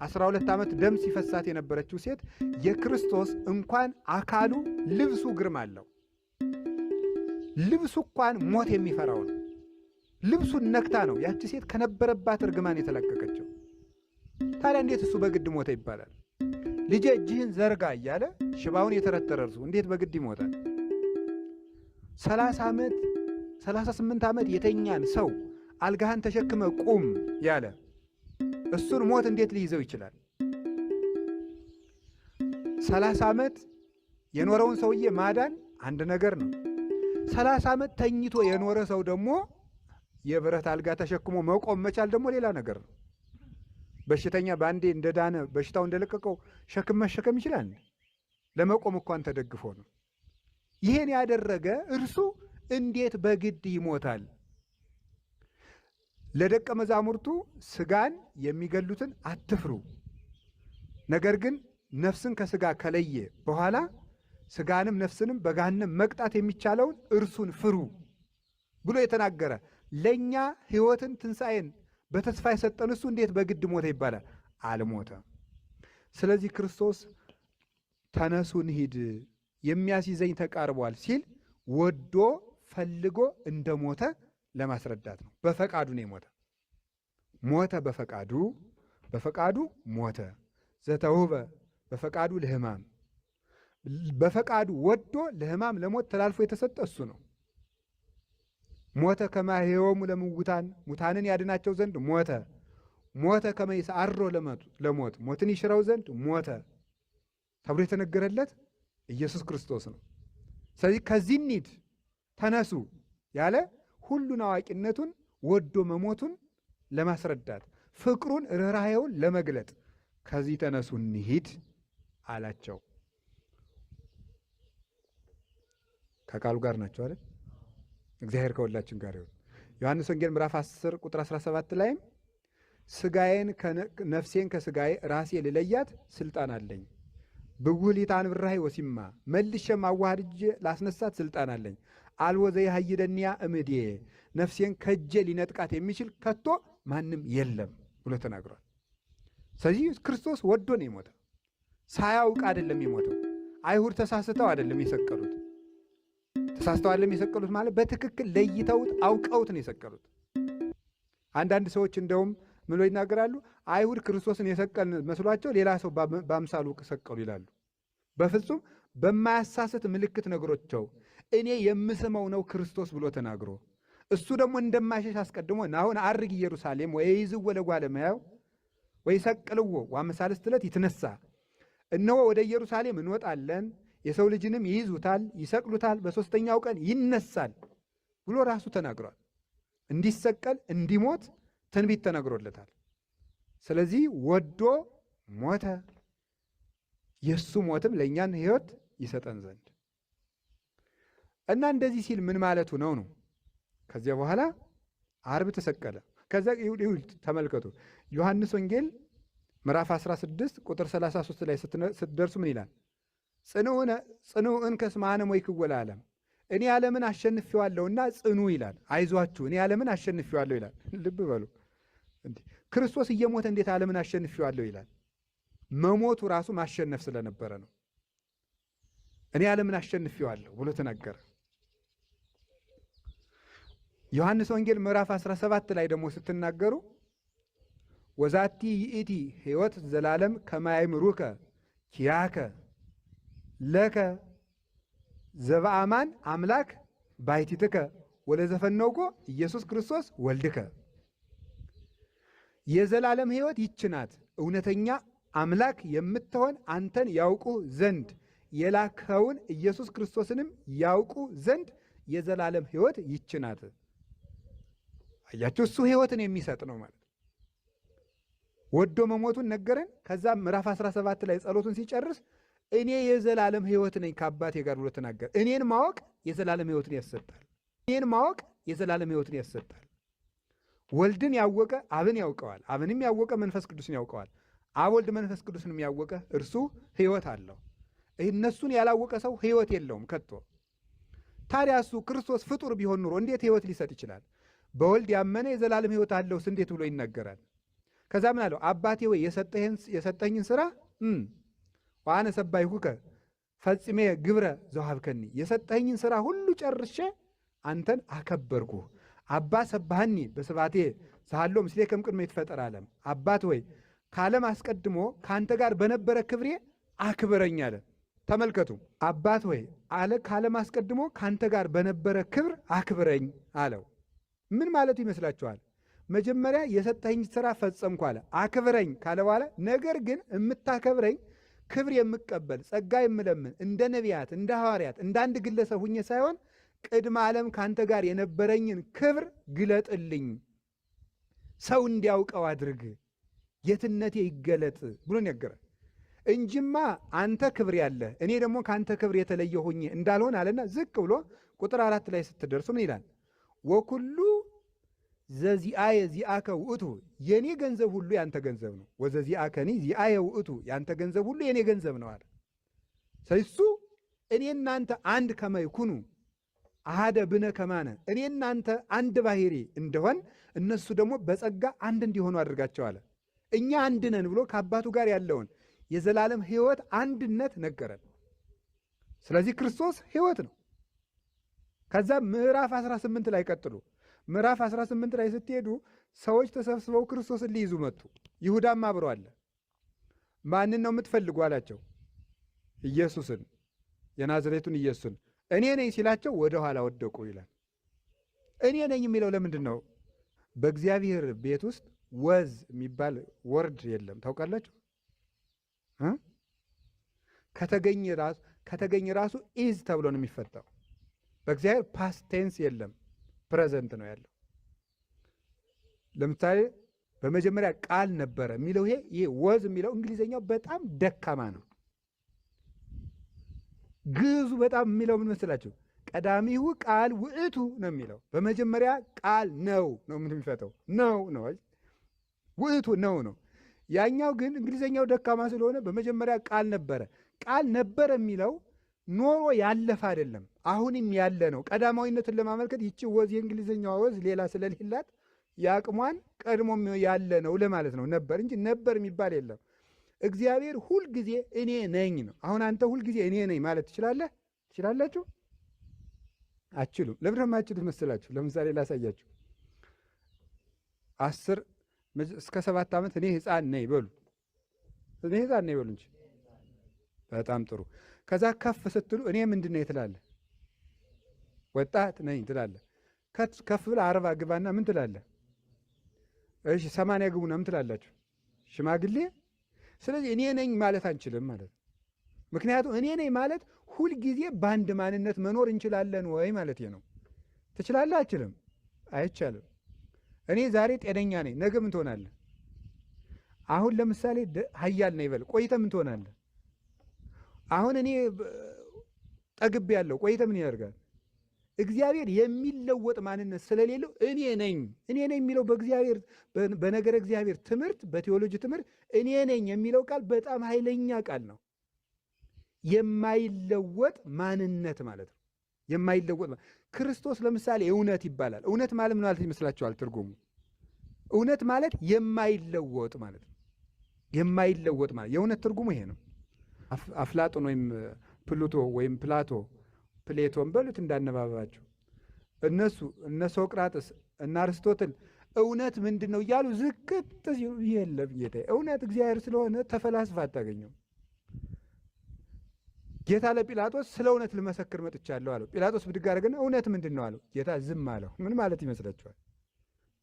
12 ዓመት ደም ሲፈሳት የነበረችው ሴት የክርስቶስ እንኳን አካሉ ልብሱ ግርማ አለው። ልብሱ እንኳን ሞት የሚፈራው ነው። ልብሱን ነክታ ነው ያቺ ሴት ከነበረባት እርግማን የተለቀቀችው። ታዲያ እንዴት እሱ በግድ ሞተ ይባላል? ልጄ እጅህን ዘርጋ እያለ ሽባውን የተረተረ እርሱ እንዴት በግድ ይሞታል? 38 ዓመት የተኛን ሰው አልጋህን ተሸክመ ቁም ያለ እሱን ሞት እንዴት ሊይዘው ይችላል? 30 ዓመት የኖረውን ሰውዬ ማዳን አንድ ነገር ነው። 30 ዓመት ተኝቶ የኖረ ሰው ደግሞ የብረት አልጋ ተሸክሞ መቆም መቻል ደግሞ ሌላ ነገር ነው። በሽተኛ በአንዴ እንደዳነ በሽታው እንደለቀቀው ሸክም መሸከም ይችላል? ለመቆም እንኳን ተደግፎ ነው። ይህን ያደረገ እርሱ እንዴት በግድ ይሞታል? ለደቀ መዛሙርቱ ስጋን የሚገሉትን አትፍሩ፣ ነገር ግን ነፍስን ከስጋ ከለየ በኋላ ስጋንም ነፍስንም በገሃነም መቅጣት የሚቻለውን እርሱን ፍሩ ብሎ የተናገረ ለእኛ ሕይወትን ትንሣኤን በተስፋ የሰጠን እሱ እንዴት በግድ ሞተ ይባላል? አልሞተም። ስለዚህ ክርስቶስ ተነሱ እንሂድ የሚያስይዘኝ ተቃርቧል ሲል ወዶ ፈልጎ እንደሞተ ለማስረዳት ነው። በፈቃዱ ነው የሞተ። ሞተ በፈቃዱ ሞተ። ዘተውህበ በፈቃዱ ለሕማም፣ በፈቃዱ ወዶ ለሕማም ለሞት ተላልፎ የተሰጠ እሱ ነው። ሞተ ከመ ይሕዮሙ ለምውታን፣ ሙታንን ያድናቸው ዘንድ ሞተ። ሞተ ከመ ይስዓሮ ለሞት፣ ሞትን ይሽረው ዘንድ ሞተ ተብሎ የተነገረለት ኢየሱስ ክርስቶስ ነው። ስለዚህ ከዚህ እንሂድ ተነሱ ያለ ሁሉን አዋቂነቱን ወዶ መሞቱን ለማስረዳት ፍቅሩን ርኅራኄውን ለመግለጥ ከዚህ ተነሱ እንሂድ አላቸው። ከቃሉ ጋር ናቸው አይደል? እግዚአብሔር ከሁላችን ጋር ይሁን። ዮሐንስ ወንጌል ምዕራፍ 10 ቁጥር 17 ላይም ስጋዬን ነፍሴን ከስጋዬ ራሴ ልለያት ስልጣን አለኝ፣ ብጉህ ሊታን ብራይ ወሲማ መልሼም አዋህድጄ ላስነሳት ስልጣን አለኝ፣ አልቦ ዘይሃይደንያ እምዴ ነፍሴን ከእጄ ሊነጥቃት የሚችል ከቶ ማንም የለም ብሎ ተናግሯል። ስለዚህ ክርስቶስ ወዶ ነው የሞተው። ሳያውቅ አይደለም የሞተው። አይሁድ ተሳስተው አይደለም የሰቀሉት። ተሳስተው አይደለም የሰቀሉት ማለት በትክክል ለይተውት አውቀውት ነው የሰቀሉት። አንዳንድ ሰዎች እንደውም ምን ብለው ይናገራሉ? አይሁድ ክርስቶስን የሰቀልን መስሏቸው ሌላ ሰው በአምሳሉ ሰቀሉ ይላሉ። በፍጹም በማያሳስት ምልክት ነግሮቸው እኔ የምስመው ነው ክርስቶስ ብሎ ተናግሮ እሱ ደግሞ እንደማይሸሽ አስቀድሞ ናሁን አርግ ኢየሩሳሌም ወይይዝዎ ለጓለ እመሕያው ወይሰቅልዎ ወአመሳልስት ዕለት ይትነሣ፣ እነሆ ወደ ኢየሩሳሌም እንወጣለን፣ የሰው ልጅንም ይይዙታል፣ ይሰቅሉታል፣ በሦስተኛው ቀን ይነሳል ብሎ ራሱ ተናግሯል። እንዲሰቀል እንዲሞት ትንቢት ተነግሮለታል። ስለዚህ ወዶ ሞተ። የእሱ ሞትም ለእኛን ሕይወት ይሰጠን ዘንድ እና እንደዚህ ሲል ምን ማለቱ ነው? ከዚያ በኋላ ዓርብ ተሰቀለ። ከዛ ተመልከቱ ዮሐንስ ወንጌል ምዕራፍ 16 ቁጥር 33 ላይ ስትደርሱ ምን ይላል? ጽኑዕን ከስማነ ሞይክወ ለዓለም፣ እኔ ዓለምን አሸንፌዋለሁና ጽኑ ይላል። አይዟችሁ እኔ ዓለምን አሸንፌዋለሁ ይላል። ልብ በሉ ክርስቶስ እየሞተ እንዴት ዓለምን አሸንፌዋለሁ ይላል? መሞቱ ራሱ ማሸነፍ ስለነበረ ነው። እኔ ዓለምን አሸንፌዋለሁ ብሎ ተናገረ። ዮሐንስ ወንጌል ምዕራፍ 17 ላይ ደግሞ ስትናገሩ ወዛቲ ይእቲ ሕይወት ዘላለም ከማይምሩከ ኪያከ ለከ ዘበአማን አምላክ ባሕቲትከ ወለዘፈነውኮ ኢየሱስ ክርስቶስ ወልድከ። የዘላለም ሕይወት ይችናት እውነተኛ አምላክ የምትሆን አንተን ያውቁ ዘንድ የላከውን ኢየሱስ ክርስቶስንም ያውቁ ዘንድ የዘላለም ሕይወት ይችናት። አያችሁ፣ እሱ ሕይወትን የሚሰጥ ነው ማለት ወዶ መሞቱን ነገረን። ከዛ ምዕራፍ 17 ላይ ጸሎቱን ሲጨርስ እኔ የዘላለም ሕይወት ነኝ ከአባቴ ጋር ብሎ ተናገረ። እኔን ማወቅ የዘላለም ሕይወትን ያሰጣል። እኔን ማወቅ የዘላለም ሕይወትን ያሰጣል። ወልድን ያወቀ አብን ያውቀዋል፣ አብንም ያወቀ መንፈስ ቅዱስን ያውቀዋል። አብ ወልድ መንፈስ ቅዱስንም ያወቀ እርሱ ሕይወት አለው። እነሱን ያላወቀ ሰው ሕይወት የለውም ከቶ። ታዲያ እሱ ክርስቶስ ፍጡር ቢሆን ኑሮ እንዴት ሕይወት ሊሰጥ ይችላል? በወልድ ያመነ የዘላለም ሕይወት አለውስ እንዴት ብሎ ይናገራል? ከዛ ምን አለው? አባቴ ወይ የሰጠኝን ሥራ ወአነ ሰባይኩከ ፈጽሜ ግብረ ዘወሀብከኒ፣ የሰጠኝን ሥራ ሁሉ ጨርሼ አንተን አከበርኩ። አባ ሰባህኒ በስባቴ ሳሎ ምስሌከ እምቅድመ ይትፈጠር ዓለም። አባት ወይ ከዓለም አስቀድሞ ከአንተ ጋር በነበረ ክብሬ አክብረኝ አለ። ተመልከቱ፣ አባት ወይ አለ ከዓለም አስቀድሞ ከአንተ ጋር በነበረ ክብር አክብረኝ አለው። ምን ማለቱ ይመስላችኋል? መጀመሪያ የሰጠኝ ሥራ ፈጸምኩ አለ። አክብረኝ ካለ በኋላ ነገር ግን የምታከብረኝ ክብር የምቀበል ጸጋ የምለምን እንደ ነቢያት እንደ ሐዋርያት እንደ አንድ ግለሰብ ሁኜ ሳይሆን ቅድመ ዓለም ካንተ ጋር የነበረኝን ክብር ግለጥልኝ፣ ሰው እንዲያውቀው አድርግ፣ ጌትነቴ ይገለጥ ብሎ ነገረ እንጂማ አንተ ክብር ያለህ እኔ ደግሞ ከአንተ ክብር የተለየ ሆኜ እንዳልሆን አለና ዝቅ ብሎ ቁጥር 4 ላይ ስትደርሱ ምን ይላል? ወኩሉ ዘዚአየ ዚአከ ውእቱ፣ የኔ ገንዘብ ሁሉ ያንተ ገንዘብ ነው። ወዘዚአከኒ ዚአየ ውእቱ፣ ያንተ ገንዘብ ሁሉ የኔ ገንዘብ ነው አለ። ሰይሱ እኔ እናንተ አንድ ከመይኩኑ አሃደ ብነ ከማነ፣ እኔ እናንተ አንድ ባህሪ እንደሆን እነሱ ደግሞ በጸጋ አንድ እንዲሆኑ አድርጋቸው አለ። እኛ አንድ ነን ብሎ ከአባቱ ጋር ያለውን የዘላለም ሕይወት አንድነት ነገረን። ስለዚህ ክርስቶስ ሕይወት ነው። ከዛ ምዕራፍ 18 ላይ ቀጥሉ። ምዕራፍ 18 ላይ ስትሄዱ ሰዎች ተሰብስበው ክርስቶስን ሊይዙ መጡ። ይሁዳም አብሮ አለ። ማንን ነው የምትፈልጉ አላቸው። ኢየሱስን፣ የናዝሬቱን ኢየሱስን። እኔ ነኝ ሲላቸው ወደ ኋላ ወደቁ ይላል። እኔ ነኝ የሚለው ለምንድን ነው? በእግዚአብሔር ቤት ውስጥ ወዝ የሚባል ወርድ የለም። ታውቃላችሁ? ከተገኘ ራሱ ኢዝ ተብሎ ነው የሚፈታው። በእግዚአብሔር ፓስት ቴንስ የለም፣ ፕሬዘንት ነው ያለው። ለምሳሌ በመጀመሪያ ቃል ነበረ የሚለው ይሄ ወዝ የሚለው እንግሊዝኛው በጣም ደካማ ነው። ግዕዙ በጣም የሚለው ምን መስላችሁ? ቀዳሚሁ ቃል ውእቱ ነው የሚለው። በመጀመሪያ ቃል ነው የሚፈተው። ነው ውእቱ ነው። ያኛው ግን እንግሊዝኛው ደካማ ስለሆነ በመጀመሪያ ቃል ነበረ። ቃል ነበረ የሚለው ኖሮ ያለፈ አይደለም፣ አሁንም ያለ ነው። ቀዳማዊነትን ለማመልከት ይቺ ወዝ የእንግሊዝኛዋ ወዝ ሌላ ስለሌላት የአቅሟን ቀድሞም ያለ ነው ለማለት ነው ነበር እንጂ ነበር የሚባል የለም። እግዚአብሔር ሁልጊዜ እኔ ነኝ ነው። አሁን አንተ ሁልጊዜ እኔ ነኝ ማለት ትችላለህ? ትችላላችሁ? አችሉም። ለምን ማችሉት መስላችሁ? ለምሳሌ ላሳያችሁ። 10 እስከ 7 ዓመት እኔ ሕፃን ነኝ በሉ። እኔ ሕፃን ነኝ በሉ እንጂ። በጣም ጥሩ። ከዛ ከፍ ስትሉ እኔ ምንድን ነኝ ትላለህ? ወጣት ነኝ ትላለህ። ከፍ ብለህ 40 ግባና ምን ትላለህ? እሺ 80 ግቡና ምን ትላላችሁ? ሽማግሌ። ስለዚህ እኔ ነኝ ማለት አንችልም ማለት ነው። ምክንያቱም እኔ ነኝ ማለት ሁልጊዜ በአንድ ማንነት መኖር እንችላለን ወይ ማለት ነው። ትችላለህ? አችልም? አይቻልም። እኔ ዛሬ ጤነኛ ነኝ፣ ነገ ምን ትሆናለህ? አሁን ለምሳሌ ኃያል ነኝ በል፣ ቆይተ ምን ትሆናለህ? አሁን እኔ ጠግቤ ያለው ቆይተ ምን ያደርጋል? እግዚአብሔር የሚለወጥ ማንነት ስለሌለው እኔ ነኝ የሚለው በእግዚአብሔር በነገረ እግዚአብሔር ትምህርት፣ በቴዎሎጂ ትምህርት እኔ ነኝ የሚለው ቃል በጣም ኃይለኛ ቃል ነው። የማይለወጥ ማንነት ማለት ነው። የማይለወጥ ክርስቶስ ለምሳሌ እውነት ይባላል። እውነት ማለት ምን ማለት ይመስላችኋል? ትርጉሙ እውነት ማለት የማይለወጥ ማለት ነው። የማይለወጥ ማለት የእውነት ትርጉሙ ይሄ ነው። አፍላጦን ወይም ፕሉቶ ወይም ፕሌቶን በሉት እንዳነባባቸው እነ ሶቅራጥስ እና አርስቶትል እውነት ምንድን ነው እያሉ ዝቅጥ ሲሉ የለም ጌታ እውነት እግዚአብሔር ስለሆነ ተፈላስፋ አታገኘው። ጌታ ለጲላጦስ ስለ እውነት ልመሰክር መጥቻለሁ አለው። ጲላጦስ ብድግ አደረገና እውነት ምንድን ነው አለው። ጌታ ዝም አለው። ምን ማለት ይመስላችኋል?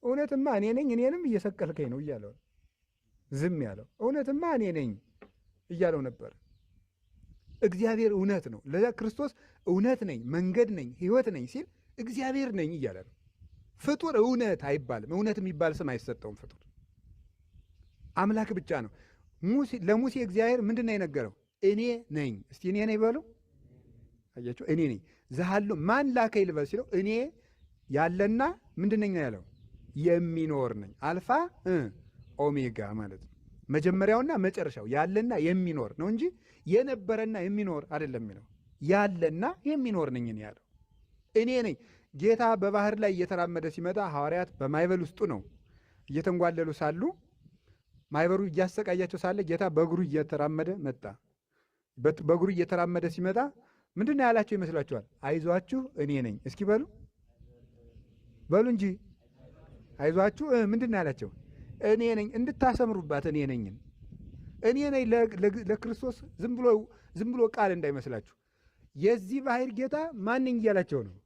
እውነትማ እኔ ነኝ፣ እኔንም እየሰቀልከኝ ነው እያለው ዝም ያለው። እውነትማ እኔ ነኝ እያለው ነበር። እግዚአብሔር እውነት ነው። ለዛ ክርስቶስ እውነት ነኝ፣ መንገድ ነኝ፣ ሕይወት ነኝ ሲል እግዚአብሔር ነኝ እያለ ነው። ፍጡር እውነት አይባልም። እውነት የሚባል ስም አይሰጠውም። ፍጡር አምላክ ብቻ ነው። ለሙሴ እግዚአብሔር ምንድን ነው የነገረው? እኔ ነኝ። እስቲ እኔ ነኝ በሉ። አያችሁ፣ እኔ ነኝ። ዘሃሎ ማን ላከኝ ልበል ሲለው እኔ ያለና ምንድን ነኝ ነው ያለው? የሚኖር ነኝ። አልፋ ኦሜጋ ማለት ነው። መጀመሪያውና መጨረሻው ያለና የሚኖር ነው እንጂ የነበረና የሚኖር አይደለም የሚለው። ያለና የሚኖር ነኝ እኔ ያለው እኔ ነኝ። ጌታ በባህር ላይ እየተራመደ ሲመጣ ሐዋርያት በማይበል ውስጡ ነው እየተንጓለሉ ሳሉ ማይበሩ እያሰቃያቸው ሳለ ጌታ በእግሩ እየተራመደ መጣ። በእግሩ እየተራመደ ሲመጣ ምንድን ነው ያላቸው ይመስላችኋል? አይዟችሁ እኔ ነኝ። እስኪ በሉ እንጂ አይዟችሁ። ምንድን ነው ያላቸው? እኔ ነኝ። እንድታሰምሩባት እኔ ነኝን። እኔ ነኝ ለክርስቶስ ዝም ብሎ ቃል እንዳይመስላችሁ። የዚህ ባህር ጌታ ማንኝ እያላቸው ነው።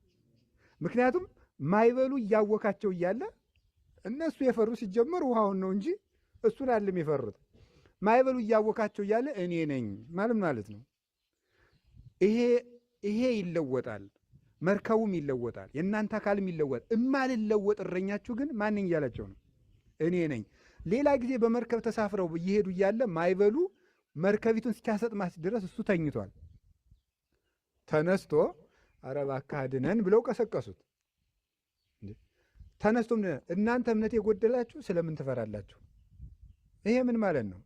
ምክንያቱም ማይበሉ እያወካቸው እያለ እነሱ የፈሩ ሲጀመር ውሃውን ነው እንጂ እሱን አይደለም የፈሩት። ማይበሉ እያወካቸው እያለ እኔ ነኝ ማለት ነው። ይሄ ይለወጣል። መርከቡም ይለወጣል፣ የእናንተ አካልም ይለወጣል። እማልለወጥ እረኛችሁ ግን ማንኝ እያላቸው ነው? እኔ ነኝ። ሌላ ጊዜ በመርከብ ተሳፍረው እየሄዱ እያለ ማይበሉ መርከቢቱን እስኪያሰጥማት ድረስ እሱ ተኝቷል። ተነስቶ ኧረ እባክህ አድነን ብለው ቀሰቀሱት። ተነስቶም እናንተ እምነት የጎደላችሁ ስለምን ትፈራላችሁ? ይሄ ምን ማለት ነው?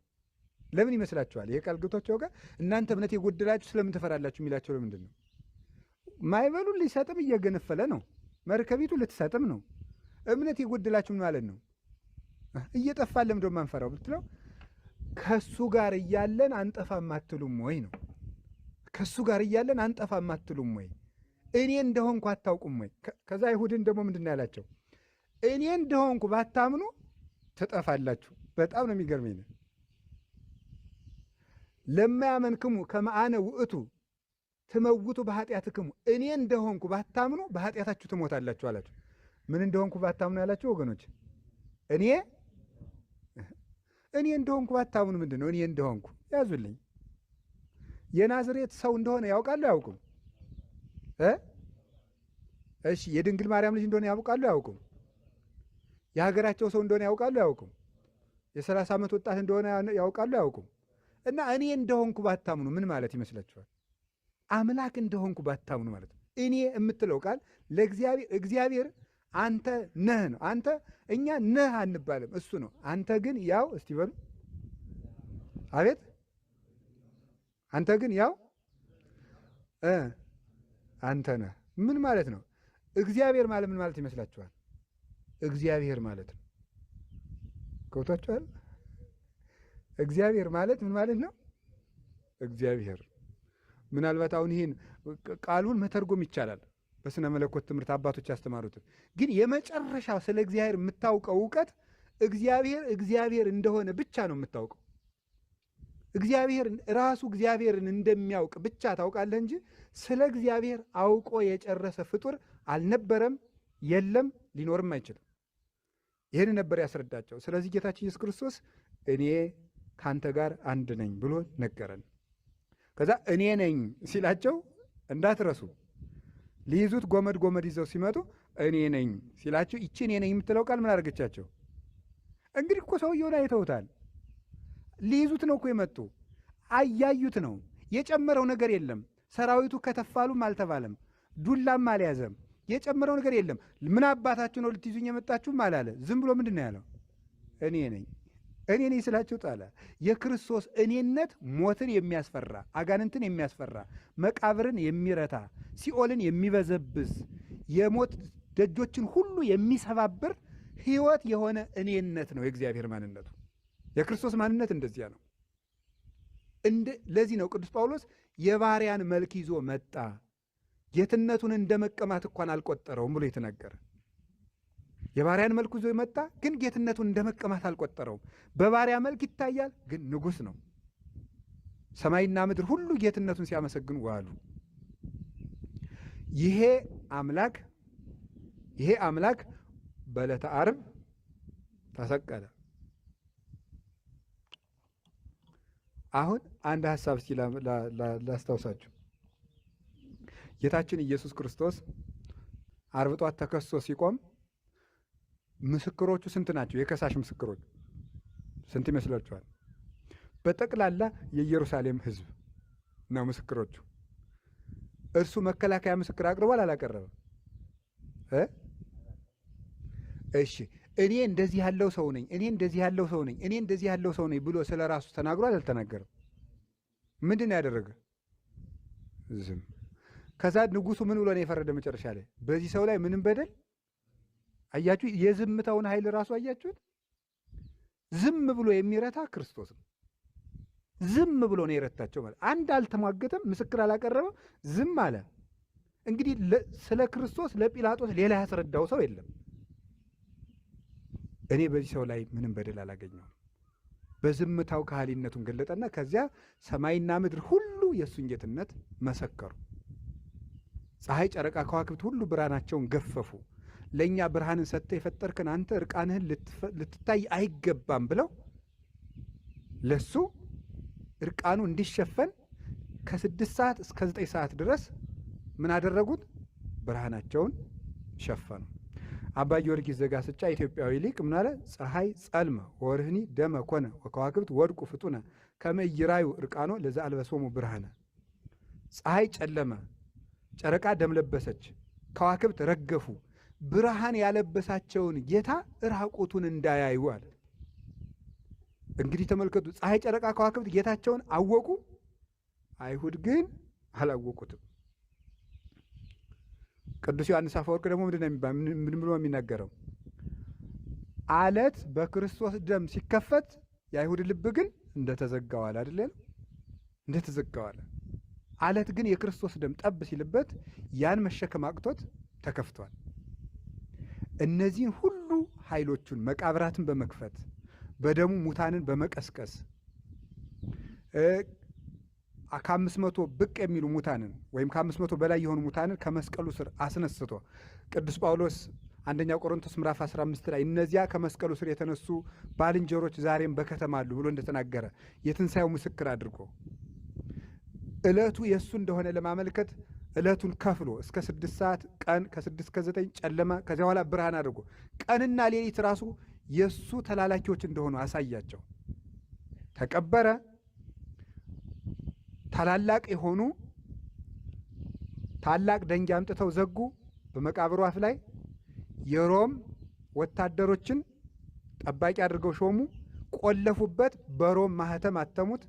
ለምን ይመስላችኋል? ይሄ ቃል ገብቷቸው ጋር እናንተ እምነት የጎደላችሁ ስለምን ትፈራላችሁ የሚላቸው ለምንድን ነው? ማይበሉን ሊሰጥም እየገነፈለ ነው። መርከቢቱ ልትሰጥም ነው። እምነት የጎደላችሁ ምን ማለት ነው? እየጠፋን ለምንድን ነው የማንፈራው ብትለው ከሱ ጋር እያለን አንጠፋም አትሉም ወይ ነው። ከሱ ጋር እያለን አንጠፋም አትሉም ወይ? እኔ እንደሆንኩ አታውቁም ወይ? ከዛ አይሁድን ደግሞ ምንድን ነው ያላቸው? እኔ እንደሆንኩ ባታምኑ ትጠፋላችሁ። በጣም ነው የሚገርመኝ። ለማያመንክሙ ከመአነ ውእቱ ትመውቱ በኃጢአትክሙ፣ እኔ እንደሆንኩ ባታምኑ በኃጢአታችሁ ትሞታላችሁ አላቸው። ምን እንደሆንኩ ባታምኑ ያላቸው ወገኖች? እኔ እንደሆንኩ ባታምኑ ምንድን ነው? እኔ እንደሆንኩ ያዙልኝ። የናዝሬት ሰው እንደሆነ ያውቃሉ አያውቁም? እሺ የድንግል ማርያም ልጅ እንደሆነ ያውቃሉ አያውቁም? የሀገራቸው ሰው እንደሆነ ያውቃሉ አያውቁም? የ30 ዓመት ወጣት እንደሆነ ያውቃሉ አያውቁም? እና እኔ እንደሆንኩ ባታምኑ ምን ማለት ይመስላችኋል? አምላክ እንደሆንኩ ባታምኑ ማለት ነው። እኔ የምትለው ቃል ለእግዚአብሔር አንተ ነህ ነው። አንተ እኛ ነህ አንባልም፣ እሱ ነው። አንተ ግን ያው እስቲ በሉ አቤት። አንተ ግን ያው አንተ ነህ። ምን ማለት ነው? እግዚአብሔር ማለት ምን ማለት ይመስላችኋል? እግዚአብሔር ማለት ነው። ገብቷችኋል? እግዚአብሔር ማለት ምን ማለት ነው? እግዚአብሔር ምናልባት አሁን ይህን ቃሉን መተርጎም ይቻላል በስነ መለኮት ትምህርት አባቶች ያስተማሩትን። ግን የመጨረሻው ስለ እግዚአብሔር የምታውቀው እውቀት እግዚአብሔር እንደሆነ ብቻ ነው የምታውቀው። እግዚአብሔር ራሱ እግዚአብሔርን እንደሚያውቅ ብቻ ታውቃለህ እንጂ ስለ እግዚአብሔር አውቆ የጨረሰ ፍጡር አልነበረም፣ የለም፣ ሊኖርም አይችልም። ይህን ነበር ያስረዳቸው። ስለዚህ ጌታችን ኢየሱስ ክርስቶስ እኔ ካንተ ጋር አንድ ነኝ ብሎ ነገረን። ከዛ እኔ ነኝ ሲላቸው እንዳትረሱ፣ ሊይዙት ጎመድ ይዘው ሲመጡ እኔ ነኝ ሲላቸው ይቺ እኔ ነኝ የምትለው ቃል ምን አደረገቻቸው? እንግዲህ እኮ ሰውየውን አይተውታል። ሊይዙት ነው እኮ የመጡ፣ አያዩት ነው። የጨመረው ነገር የለም። ሰራዊቱ ከተፋሉም አልተባለም፣ ዱላም አልያዘም። የጨመረው ነገር የለም። ምን አባታችሁ ነው ልትይዙኝ የመጣችሁም አላለ። ዝም ብሎ ምንድን ነው ያለው? እኔ ነኝ ስላቸው ጣለ። የክርስቶስ እኔነት ሞትን የሚያስፈራ፣ አጋንንትን የሚያስፈራ፣ መቃብርን የሚረታ፣ ሲኦልን የሚበዘብዝ፣ የሞት ደጆችን ሁሉ የሚሰባብር ሕይወት የሆነ እኔነት ነው የእግዚአብሔር ማንነቱ። የክርስቶስ ማንነት እንደዚያ ነው። ለዚህ ነው ቅዱስ ጳውሎስ የባሪያን መልክ ይዞ መጣ፣ ጌትነቱን እንደ መቀማት እንኳን አልቆጠረውም ብሎ የተናገረ። የባሪያን መልክ ይዞ መጣ፣ ግን ጌትነቱን እንደ መቀማት አልቆጠረውም። በባሪያ መልክ ይታያል፣ ግን ንጉሥ ነው። ሰማይና ምድር ሁሉ ጌትነቱን ሲያመሰግኑ ዋሉ። ይሄ አምላክ በዕለተ ዓርብ ተሰቀለ። አሁን አንድ ሐሳብ እስቲ ላስታውሳችሁ። ጌታችን ኢየሱስ ክርስቶስ ዓርብ ጧት ተከሶ ሲቆም ምስክሮቹ ስንት ናቸው? የከሳሽ ምስክሮች ስንት ይመስላችኋል? በጠቅላላ የኢየሩሳሌም ሕዝብ ነው ምስክሮቹ። እርሱ መከላከያ ምስክር አቅርቧል አላቀረበም? እሺ እኔ እንደዚህ ያለው ሰው ነኝ፣ እኔ እንደዚህ ያለው ሰው ነኝ፣ እኔ እንደዚህ ያለው ሰው ነኝ ብሎ ስለ ራሱ ተናግሯል አልተናገረም? ምንድን ነው ያደረገ? ዝም። ከዛ ንጉሱ ምን ብሎ ነው የፈረደ? መጨረሻ ላይ በዚህ ሰው ላይ ምንም በደል አያችሁ? የዝምታውን ኃይል ራሱ አያችሁት? ዝም ብሎ የሚረታ ክርስቶስ ነው። ዝም ብሎ ነው የረታቸው ማለት። አንድ አልተሟገተም፣ ምስክር አላቀረበም፣ ዝም አለ። እንግዲህ ስለ ክርስቶስ ለጲላጦስ ሌላ ያስረዳው ሰው የለም። እኔ በዚህ ሰው ላይ ምንም በደል አላገኘሁም። በዝምታው ከሃሊነቱን ገለጠና ከዚያ ሰማይና ምድር ሁሉ የእሱን ጌትነት መሰከሩ። ፀሐይ፣ ጨረቃ፣ ከዋክብት ሁሉ ብርሃናቸውን ገፈፉ። ለእኛ ብርሃንን ሰጥተህ የፈጠርክን አንተ እርቃንህን ልትታይ አይገባም ብለው ለሱ እርቃኑ እንዲሸፈን ከ6 ሰዓት እስከ 9 ሰዓት ድረስ ምን አደረጉት? ብርሃናቸውን ሸፈኑ። አባ ጊዮርጊስ ዘጋስጫ ኢትዮጵያዊ ሊቅ ምን አለ? ፀሐይ ጸልመ ወርህኒ ደመ ኮነ ወከዋክብት ወድቁ ፍጡነ ከመ ኢይራዩ እርቃኖ ለዘአልበሶሙ ብርሃነ። ፀሐይ ጨለመ፣ ጨረቃ ደም ለበሰች፣ ከዋክብት ረገፉ፣ ብርሃን ያለበሳቸውን ጌታ ራቁቱን እንዳያዩ አለ። እንግዲህ ተመልከቱ፣ ፀሐይ፣ ጨረቃ፣ ከዋክብት ጌታቸውን አወቁ፣ አይሁድ ግን አላወቁትም። ቅዱስ ዮሐንስ አፈወርቅ ደግሞ ምን ብሎ የሚናገረው? አለት በክርስቶስ ደም ሲከፈት የአይሁድ ልብ ግን እንደተዘጋዋል አይደለም? እንደተዘጋዋል። አለት ግን የክርስቶስ ደም ጠብ ሲልበት ያን መሸከም አቅቶት ተከፍቷል። እነዚህን ሁሉ ኃይሎቹን መቃብራትን በመክፈት በደሙ ሙታንን በመቀስቀስ ከ500 ብቅ የሚሉ ሙታንን ወይም ከ500 በላይ የሆኑ ሙታንን ከመስቀሉ ስር አስነስቶ ቅዱስ ጳውሎስ አንደኛ ቆሮንቶስ ምዕራፍ 15 ላይ እነዚያ ከመስቀሉ ስር የተነሱ ባልንጀሮች ዛሬም በከተማ አሉ ብሎ እንደተናገረ የትንሣኤው ምስክር አድርጎ ዕለቱ የእሱ እንደሆነ ለማመልከት ዕለቱን ከፍሎ እስከ 6 ሰዓት ቀን ከ6 እስከ 9 ጨለማ ከዚያ በኋላ ብርሃን አድርጎ ቀንና ሌሊት ራሱ የእሱ ተላላኪዎች እንደሆኑ አሳያቸው። ተቀበረ። ታላላቅ የሆኑ ታላቅ ደንጊያ አምጥተው ዘጉ በመቃብሩ አፍ ላይ። የሮም ወታደሮችን ጠባቂ አድርገው ሾሙ፣ ቆለፉበት፣ በሮም ማህተም አተሙት።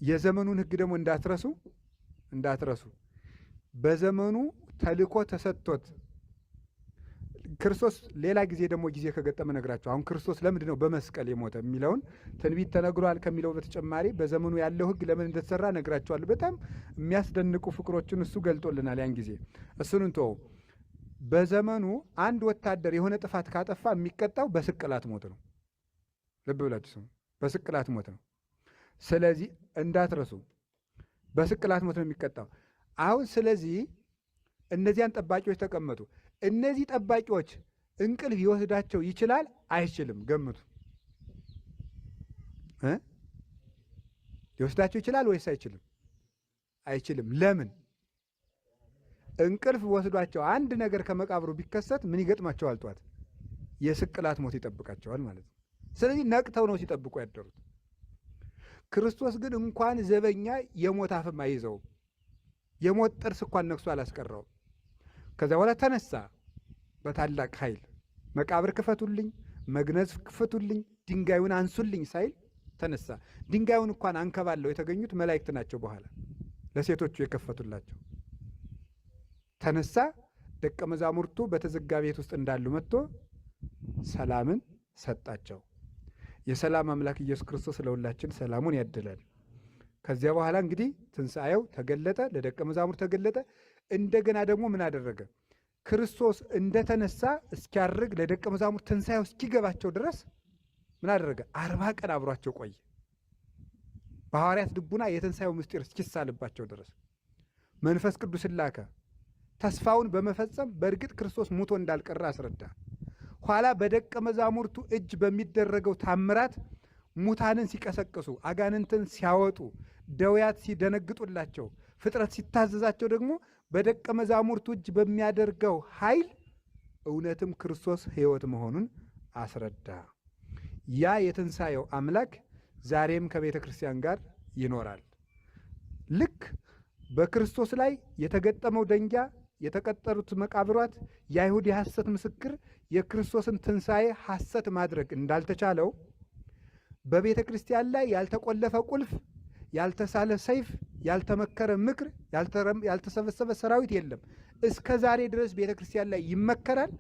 የዘመኑን ሕግ ደግሞ እንዳትረሱ በዘመኑ ተልኮ ተሰጥቶት ክርስቶስ ሌላ ጊዜ ደግሞ ጊዜ ከገጠመ ነግራቸው። አሁን ክርስቶስ ለምንድን ነው በመስቀል የሞተ የሚለውን ትንቢት ተነግሯል ከሚለው በተጨማሪ በዘመኑ ያለው ሕግ ለምን እንደተሰራ ነግራቸዋል። በጣም የሚያስደንቁ ፍቅሮችን እሱ ገልጦልናል። ያን ጊዜ እሱን እንተው። በዘመኑ አንድ ወታደር የሆነ ጥፋት ካጠፋ የሚቀጣው በስቅላት ሞት ነው። ልብ ብላችሁ ስሙ። በስቅላት ሞት ነው። ስለዚህ እንዳትረሱ፣ በስቅላት ሞት ነው የሚቀጣው። አሁን ስለዚህ እነዚያን ጠባቂዎች ተቀመጡ። እነዚህ ጠባቂዎች እንቅልፍ ሊወስዳቸው ይችላል አይችልም? ገምቱ። ሊወስዳቸው ይችላል ወይስ አይችልም? አይችልም። ለምን? እንቅልፍ ወስዷቸው አንድ ነገር ከመቃብሩ ቢከሰት ምን ይገጥማቸዋል? ጧት የስቅላት ሞት ይጠብቃቸዋል ማለት ነው። ስለዚህ ነቅተው ነው ሲጠብቁ ያደሩት። ክርስቶስ ግን እንኳን ዘበኛ የሞት አፍም አይዘውም። የሞት ጥርስ እንኳን ነክሶ አላስቀረውም። ከዚያ በኋላ ተነሳ በታላቅ ኃይል። መቃብር ክፈቱልኝ፣ መግነዝ ክፈቱልኝ፣ ድንጋዩን አንሱልኝ ሳይል ተነሳ። ድንጋዩን እንኳን አንከባለው የተገኙት መላእክት ናቸው። በኋላ ለሴቶቹ የከፈቱላቸው። ተነሳ። ደቀ መዛሙርቱ በተዘጋ ቤት ውስጥ እንዳሉ መጥቶ ሰላምን ሰጣቸው። የሰላም አምላክ ኢየሱስ ክርስቶስ ለሁላችን ሰላሙን ያድለን። ከዚያ በኋላ እንግዲህ ትንሣኤው ተገለጠ፣ ለደቀ መዛሙርት ተገለጠ። እንደገና ደግሞ ምን አደረገ? ክርስቶስ እንደተነሳ እስኪያርግ ለደቀ መዛሙርት ትንሣኤው እስኪገባቸው ድረስ ምን አደረገ? 40 ቀን አብሯቸው ቆየ። በሐዋርያት ልቡና የትንሣኤው ምስጢር እስኪሳልባቸው ድረስ መንፈስ ቅዱስን ላከ። ተስፋውን በመፈጸም በእርግጥ ክርስቶስ ሙቶ እንዳልቀረ አስረዳ። ኋላ በደቀ መዛሙርቱ እጅ በሚደረገው ታምራት ሙታንን ሲቀሰቅሱ፣ አጋንንትን ሲያወጡ፣ ደውያት ሲደነግጡላቸው፣ ፍጥረት ሲታዘዛቸው ደግሞ በደቀ መዛሙርቱ እጅ በሚያደርገው ኃይል እውነትም ክርስቶስ ሕይወት መሆኑን አስረዳ። ያ የትንሣኤው አምላክ ዛሬም ከቤተ ክርስቲያን ጋር ይኖራል። ልክ በክርስቶስ ላይ የተገጠመው ደንጊያ፣ የተቀጠሩት መቃብሯት፣ የአይሁድ የሐሰት ምስክር የክርስቶስን ትንሣኤ ሐሰት ማድረግ እንዳልተቻለው በቤተ ክርስቲያን ላይ ያልተቆለፈ ቁልፍ፣ ያልተሳለ ሰይፍ፣ ያልተመከረ ምክር፣ ያልተሰበሰበ ሰራዊት የለም። እስከ ዛሬ ድረስ ቤተ ክርስቲያን ላይ ይመከራል።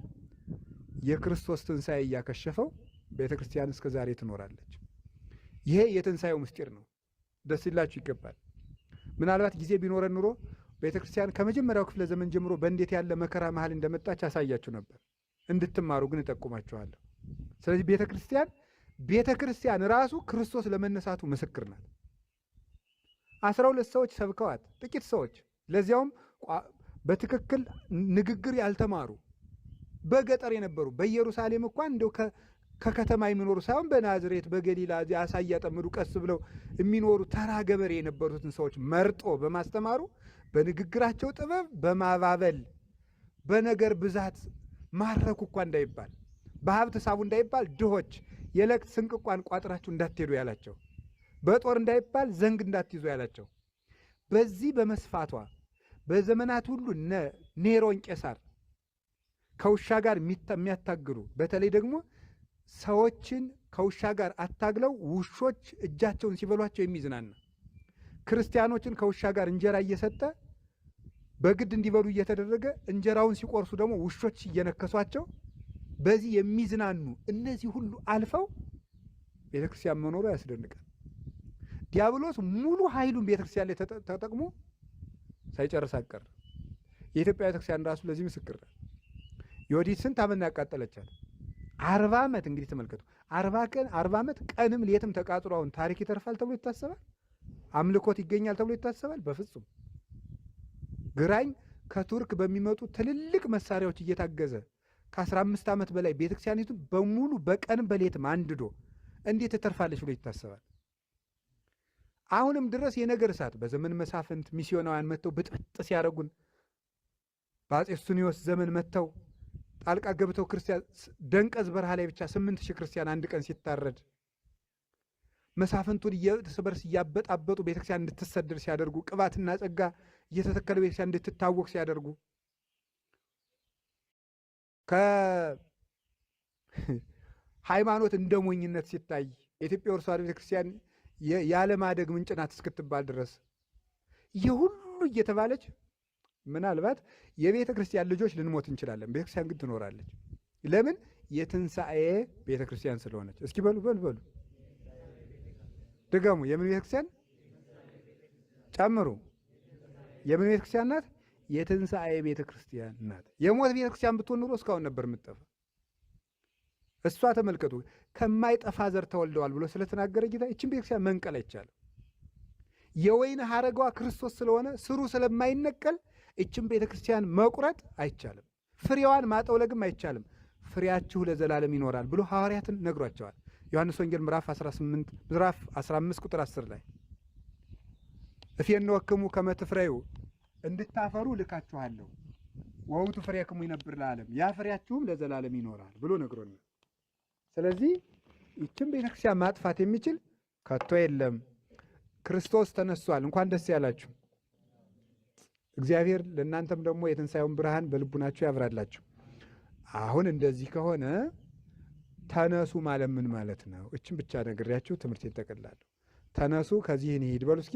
የክርስቶስ ትንሣኤ እያከሸፈው ቤተ ክርስቲያን እስከ ዛሬ ትኖራለች። ይሄ የትንሣኤው ምስጢር ነው። ደስ ይላችሁ ይገባል። ምናልባት ጊዜ ቢኖረን ኑሮ ቤተ ክርስቲያን ከመጀመሪያው ክፍለ ዘመን ጀምሮ በእንዴት ያለ መከራ መሃል እንደመጣች ያሳያችሁ ነበር። እንድትማሩ ግን እጠቁማችኋለሁ። ስለዚህ ቤተ ክርስቲያን ራሱ ክርስቶስ ለመነሳቱ ምስክር ናት። 12 ሰዎች ሰብከዋት፣ ጥቂት ሰዎች፣ ለዚያውም በትክክል ንግግር ያልተማሩ በገጠር የነበሩ በኢየሩሳሌም እንኳን እንደው ከከተማ የሚኖሩ ሳይሆን በናዝሬት በገሊላ አሳ እያጠመዱ ቀስ ብለው የሚኖሩ ተራ ገበሬ የነበሩትን ሰዎች መርጦ በማስተማሩ በንግግራቸው ጥበብ በማባበል በነገር ብዛት ማረኩ እኳ እንዳይባል፣ በሀብት ሳቡ እንዳይባል ድሆች የዕለት ስንቅ እንኳን ቋጥራችሁ እንዳትሄዱ ያላቸው፣ በጦር እንዳይባል ዘንግ እንዳትይዙ ያላቸው። በዚህ በመስፋቷ በዘመናት ሁሉ ኔሮን ቄሳር ከውሻ ጋር የሚያታግሉ በተለይ ደግሞ ሰዎችን ከውሻ ጋር አታግለው ውሾች እጃቸውን ሲበሏቸው የሚዝናና ክርስቲያኖችን ከውሻ ጋር እንጀራ እየሰጠ በግድ እንዲበሉ እየተደረገ እንጀራውን ሲቆርሱ ደግሞ ውሾች እየነከሷቸው በዚህ የሚዝናኑ እነዚህ ሁሉ አልፈው ቤተክርስቲያን መኖሩ ያስደንቃል። ዲያብሎስ ሙሉ ኃይሉን ቤተክርስቲያን ላይ ተጠቅሞ ሳይጨርስ አቀረ። የኢትዮጵያ ቤተክርስቲያን ራሱ ለዚህ ምስክር ነው። ዮዲት ስንት ዓመት ያቃጠለቻል? 40 ዓመት እንግዲህ ተመልከቱ። 40 ዓመት ቀንም ሌትም ተቃጥሎ አሁን ታሪክ ይተርፋል ተብሎ ይታሰባል? አምልኮት ይገኛል ተብሎ ይታሰባል? በፍጹም። ግራኝ ከቱርክ በሚመጡ ትልልቅ መሳሪያዎች እየታገዘ ከ15 ዓመት በላይ ቤተክርስቲያኒቱን በሙሉ በቀንም በሌትም አንድዶ እንዴት ትተርፋለች ብሎ ይታሰባል? አሁንም ድረስ የነገር እሳት በዘመን መሳፍንት ሚስዮናውያን መጥተው ብጥብጥ ሲያደርጉን በአጼ ሱስንዮስ ዘመን መጥተው ጣልቃ ገብተው ክርስቲያን ደንቀዝ በረሃ ላይ ብቻ 8000 ክርስቲያን አንድ ቀን ሲታረድ መሳፍንቱን እርስ በርስ እያበጣበጡ ቤተክርስቲያን እንድትሰደድ ሲያደርጉ ቅባትና ጸጋ እየተተከለ ቤተክርስቲያን እንድትታወቅ ሲያደርጉ ከሃይማኖት እንደ ሞኝነት ሲታይ የኢትዮጵያ ኦርቶዶክስ ተዋሕዶ ቤተክርስቲያን ያለማደግ ምንጭ ናት እስክትባል ድረስ የሁሉ እየተባለች ምናልባት የቤተ ክርስቲያን ልጆች ልንሞት እንችላለን። ቤተ ክርስቲያን ግን ትኖራለች። ለምን? የትንሣኤ ቤተ ክርስቲያን ስለሆነች። እስኪ በሉ ድገሙ። የምን ቤተ ክርስቲያን? ጨምሩ። የምን ቤተ ክርስቲያን ናት? የትንሣኤ ቤተ ክርስቲያን ናት። የሞት ቤተ ክርስቲያን ብትሆን ኑሮ እስካሁን ነበር የምትጠፋ። እሷ ተመልከቱ ከማይጠፋ ዘር ተወልደዋል ብሎ ስለተናገረ ጌታ ይችን ቤተ ክርስቲያን መንቀል አይቻልም። የወይን ሐረጓ ክርስቶስ ስለሆነ ስሩ ስለማይነቀል ይችን ቤተ ክርስቲያን መቁረጥ አይቻልም። ፍሬዋን ማጠውለግም አይቻልም። ፍሬያችሁ ለዘላለም ይኖራል ብሎ ሐዋርያትን ነግሯቸዋል። ዮሐንስ ወንጌል ምዕራፍ 15 ቁጥር 10 ላይ እፌንወክሙ ከመ ትፍረዩ እንድታፈሩ ልካችኋለሁ ወውቱ ፍሬክሙ ይነብር ለዓለም ያ ፍሬያችሁም ለዘላለም ይኖራል ብሎ ነግሮናል። ስለዚህ ይችን ቤተክርስቲያን ማጥፋት የሚችል ከቶ የለም። ክርስቶስ ተነስቷል። እንኳን ደስ ያላችሁ። እግዚአብሔር ለእናንተም ደግሞ የትንሣኤውን ብርሃን በልቡናችሁ ያብራላችሁ። አሁን እንደዚህ ከሆነ ተነሱ ማለት ምን ማለት ነው? እችን ብቻ ነግሬያችሁ ትምህርት ይጠቅላለሁ። ተነሱ ከዚህ እንሂድ በሉ እስኪ።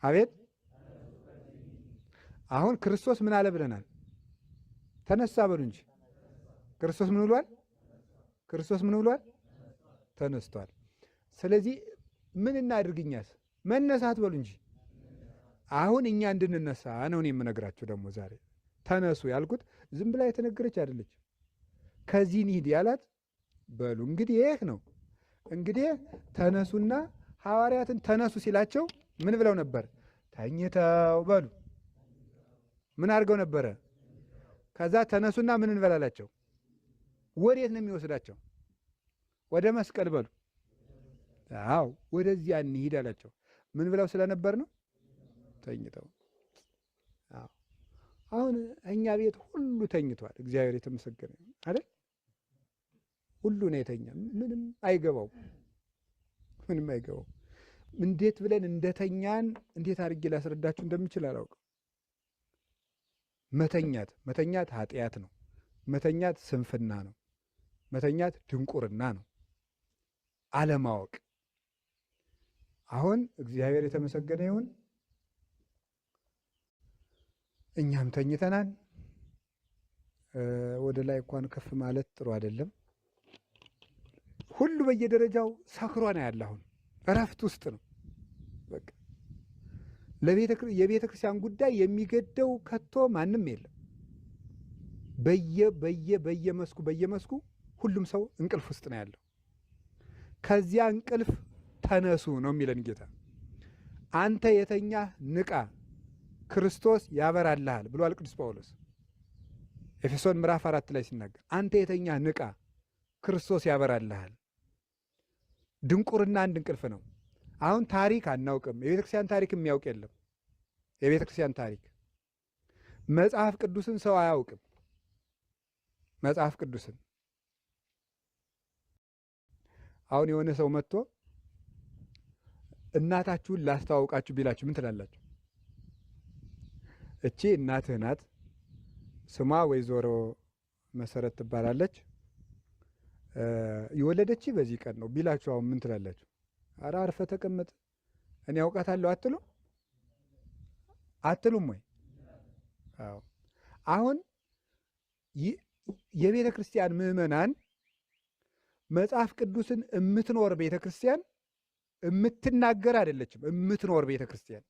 አቤት። አሁን ክርስቶስ ምን አለ ብለናል? ተነሳ በሉ እንጂ። ክርስቶስ ምን ብሏል? ክርስቶስ ምን ብሏል? ተነስቷል። ስለዚህ ምን እናድርግኛስ? መነሳት በሉ እንጂ። አሁን እኛ እንድንነሳ ነው እኔ የምነግራችሁ። ደግሞ ዛሬ ተነሱ ያልኩት ዝም ብላ የተነገረች አይደለች። ከዚህ እንሂድ ያላት በሉ እንግዲህ ይህ ነው። እንግዲህ ተነሱና ሐዋርያትን ተነሱ ሲላቸው ምን ብለው ነበር? ተኝተው በሉ። ምን አድርገው ነበረ? ከዛ ተነሱና ምን እንበላላቸው? ወዴት ነው የሚወስዳቸው? ወደ መስቀል በሉ። አዎ ወደዚያ እንሂድ አላቸው። ምን ብለው ስለነበር ነው? ተኝተው። አዎ አሁን እኛ ቤት ሁሉ ተኝቷል። እግዚአብሔር የተመሰገነ አይደል? ሁሉ ነው የተኛ። ምንም አይገባው፣ ምንም አይገባው። እንዴት ብለን እንደተኛን እንዴት አድርጌ ላስረዳችሁ እንደምችል አላውቅም። መተኛት ኃጢአት ነው። መተኛት ስንፍና ነው። መተኛት ድንቁርና ነው፣ አለማወቅ። አሁን እግዚአብሔር የተመሰገነ ይሁን እኛም ተኝተናል። ወደ ላይ እንኳን ከፍ ማለት ጥሩ አይደለም። ሁሉ በየደረጃው ሰክሮ ነው ያለ። አሁን እረፍት ውስጥ ነው። በቃ የቤተ ክርስቲያን ጉዳይ የሚገደው ከቶ ማንም የለም። በየመስኩ ሁሉም ሰው እንቅልፍ ውስጥ ነው ያለው። ከዚያ እንቅልፍ ተነሱ ነው የሚለን ጌታ። አንተ የተኛህ ንቃ፣ ክርስቶስ ያበራልሃል ብሏል ቅዱስ ጳውሎስ ኤፌሶን ምዕራፍ 4 ላይ ሲናገር፣ አንተ የተኛህ ንቃ፣ ክርስቶስ ያበራልሃል። ድንቁርና አንድ እንቅልፍ ነው። አሁን ታሪክ አናውቅም። የቤተክርስቲያን ታሪክ የሚያውቅ የለም። የቤተ ክርስቲያን ታሪክ። መጽሐፍ ቅዱስን ሰው አያውቅም። መጽሐፍ ቅዱስን አሁን የሆነ ሰው መጥቶ እናታችሁን ላስተዋውቃችሁ ቢላችሁ ምን ትላላችሁ? እቺ እናትህ ናት፣ ስሟ ወይዘሮ መሰረት ትባላለች፣ የወለደች በዚህ ቀን ነው ቢላችሁ አሁን ምን ትላላችሁ? ኧረ አርፈህ ተቀመጥ እኔ አውቃታለሁ አትሉም ወይ? አዎ። አሁን የቤተ ክርስቲያን ምዕመናን መጽሐፍ ቅዱስን የምትኖር ቤተ ክርስቲያን የምትናገር አይደለችም። የምትኖር ቤተ ክርስቲያን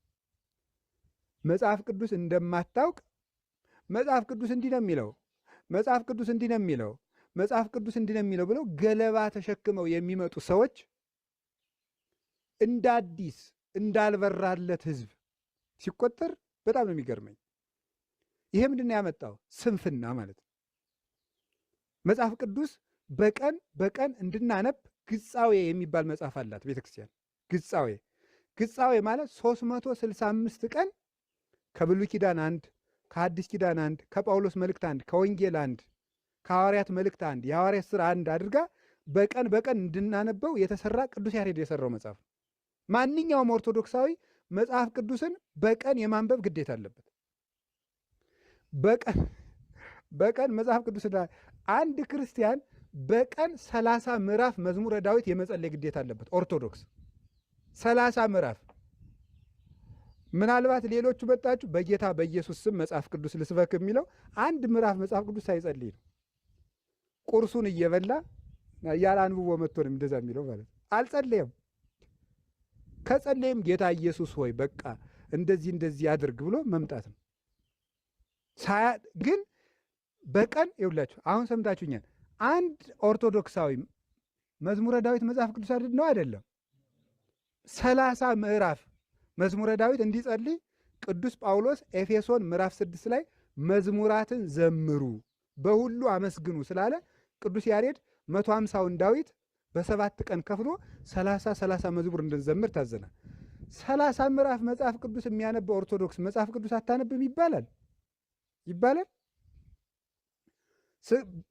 መጽሐፍ ቅዱስ እንደማታውቅ መጽሐፍ ቅዱስ እንዲህ ነው የሚለው፣ መጽሐፍ ቅዱስ እንዲህ ነው የሚለው፣ መጽሐፍ ቅዱስ እንዲህ ነው የሚለው ብለው ገለባ ተሸክመው የሚመጡ ሰዎች እንደ አዲስ እንዳልበራለት ሕዝብ ሲቆጠር በጣም ነው የሚገርመኝ። ይሄ ምንድን ነው ያመጣው? ስንፍና ማለት ነው። መጽሐፍ ቅዱስ በቀን በቀን እንድናነብ ግጻዌ የሚባል መጽሐፍ አላት ቤተክርስቲያን። ግጻዌ ማለት 365 ቀን ከብሉይ ኪዳን አንድ፣ ከአዲስ ኪዳን አንድ፣ ከጳውሎስ መልእክት አንድ፣ ከወንጌል አንድ፣ ከሐዋርያት መልእክት አንድ፣ የሐዋርያት ሥራ አንድ አድርጋ በቀን በቀን እንድናነበው የተሰራ ቅዱስ ያሬድ የሰራው መጽሐፍ። ማንኛውም ኦርቶዶክሳዊ መጽሐፍ ቅዱስን በቀን የማንበብ ግዴታ አለበት። በቀን መጽሐፍ ቅዱስ አንድ ክርስቲያን በቀን 30 ምዕራፍ መዝሙረ ዳዊት የመጸለይ ግዴታ አለበት። ኦርቶዶክስ 30 ምዕራፍ። ምናልባት ሌሎቹ መጣችሁ በጌታ በኢየሱስ ስም መጽሐፍ ቅዱስ ልስበክ የሚለው አንድ ምዕራፍ መጽሐፍ ቅዱስ ሳይጸልይ ነው። ቁርሱን እየበላ ያለ አንብቦ መጥቶ ነው እንደዛ የሚለው ማለት ነው። አልጸለየም። ከጸለየም ጌታ ኢየሱስ ሆይ በቃ እንደዚህ አድርግ ብሎ መምጣት ነው። ግን በቀን ይውላችሁ አሁን ሰምታችሁኛል። አንድ ኦርቶዶክሳዊ መዝሙረ ዳዊት መጽሐፍ ቅዱስ ነው አይደለም። 30 ምዕራፍ መዝሙረ ዳዊት እንዲጸልይ ቅዱስ ጳውሎስ ኤፌሶን ምዕራፍ 6 ላይ መዝሙራትን ዘምሩ በሁሉ አመስግኑ ስላለ ቅዱስ ያሬድ 150ውን ዳዊት በ7 ቀን ከፍሎ 30 መዝሙር እንድንዘምር ታዘናል። 30 ምዕራፍ መጽሐፍ ቅዱስ የሚያነበው ኦርቶዶክስ መጽሐፍ ቅዱስ አታነብም ይባላል?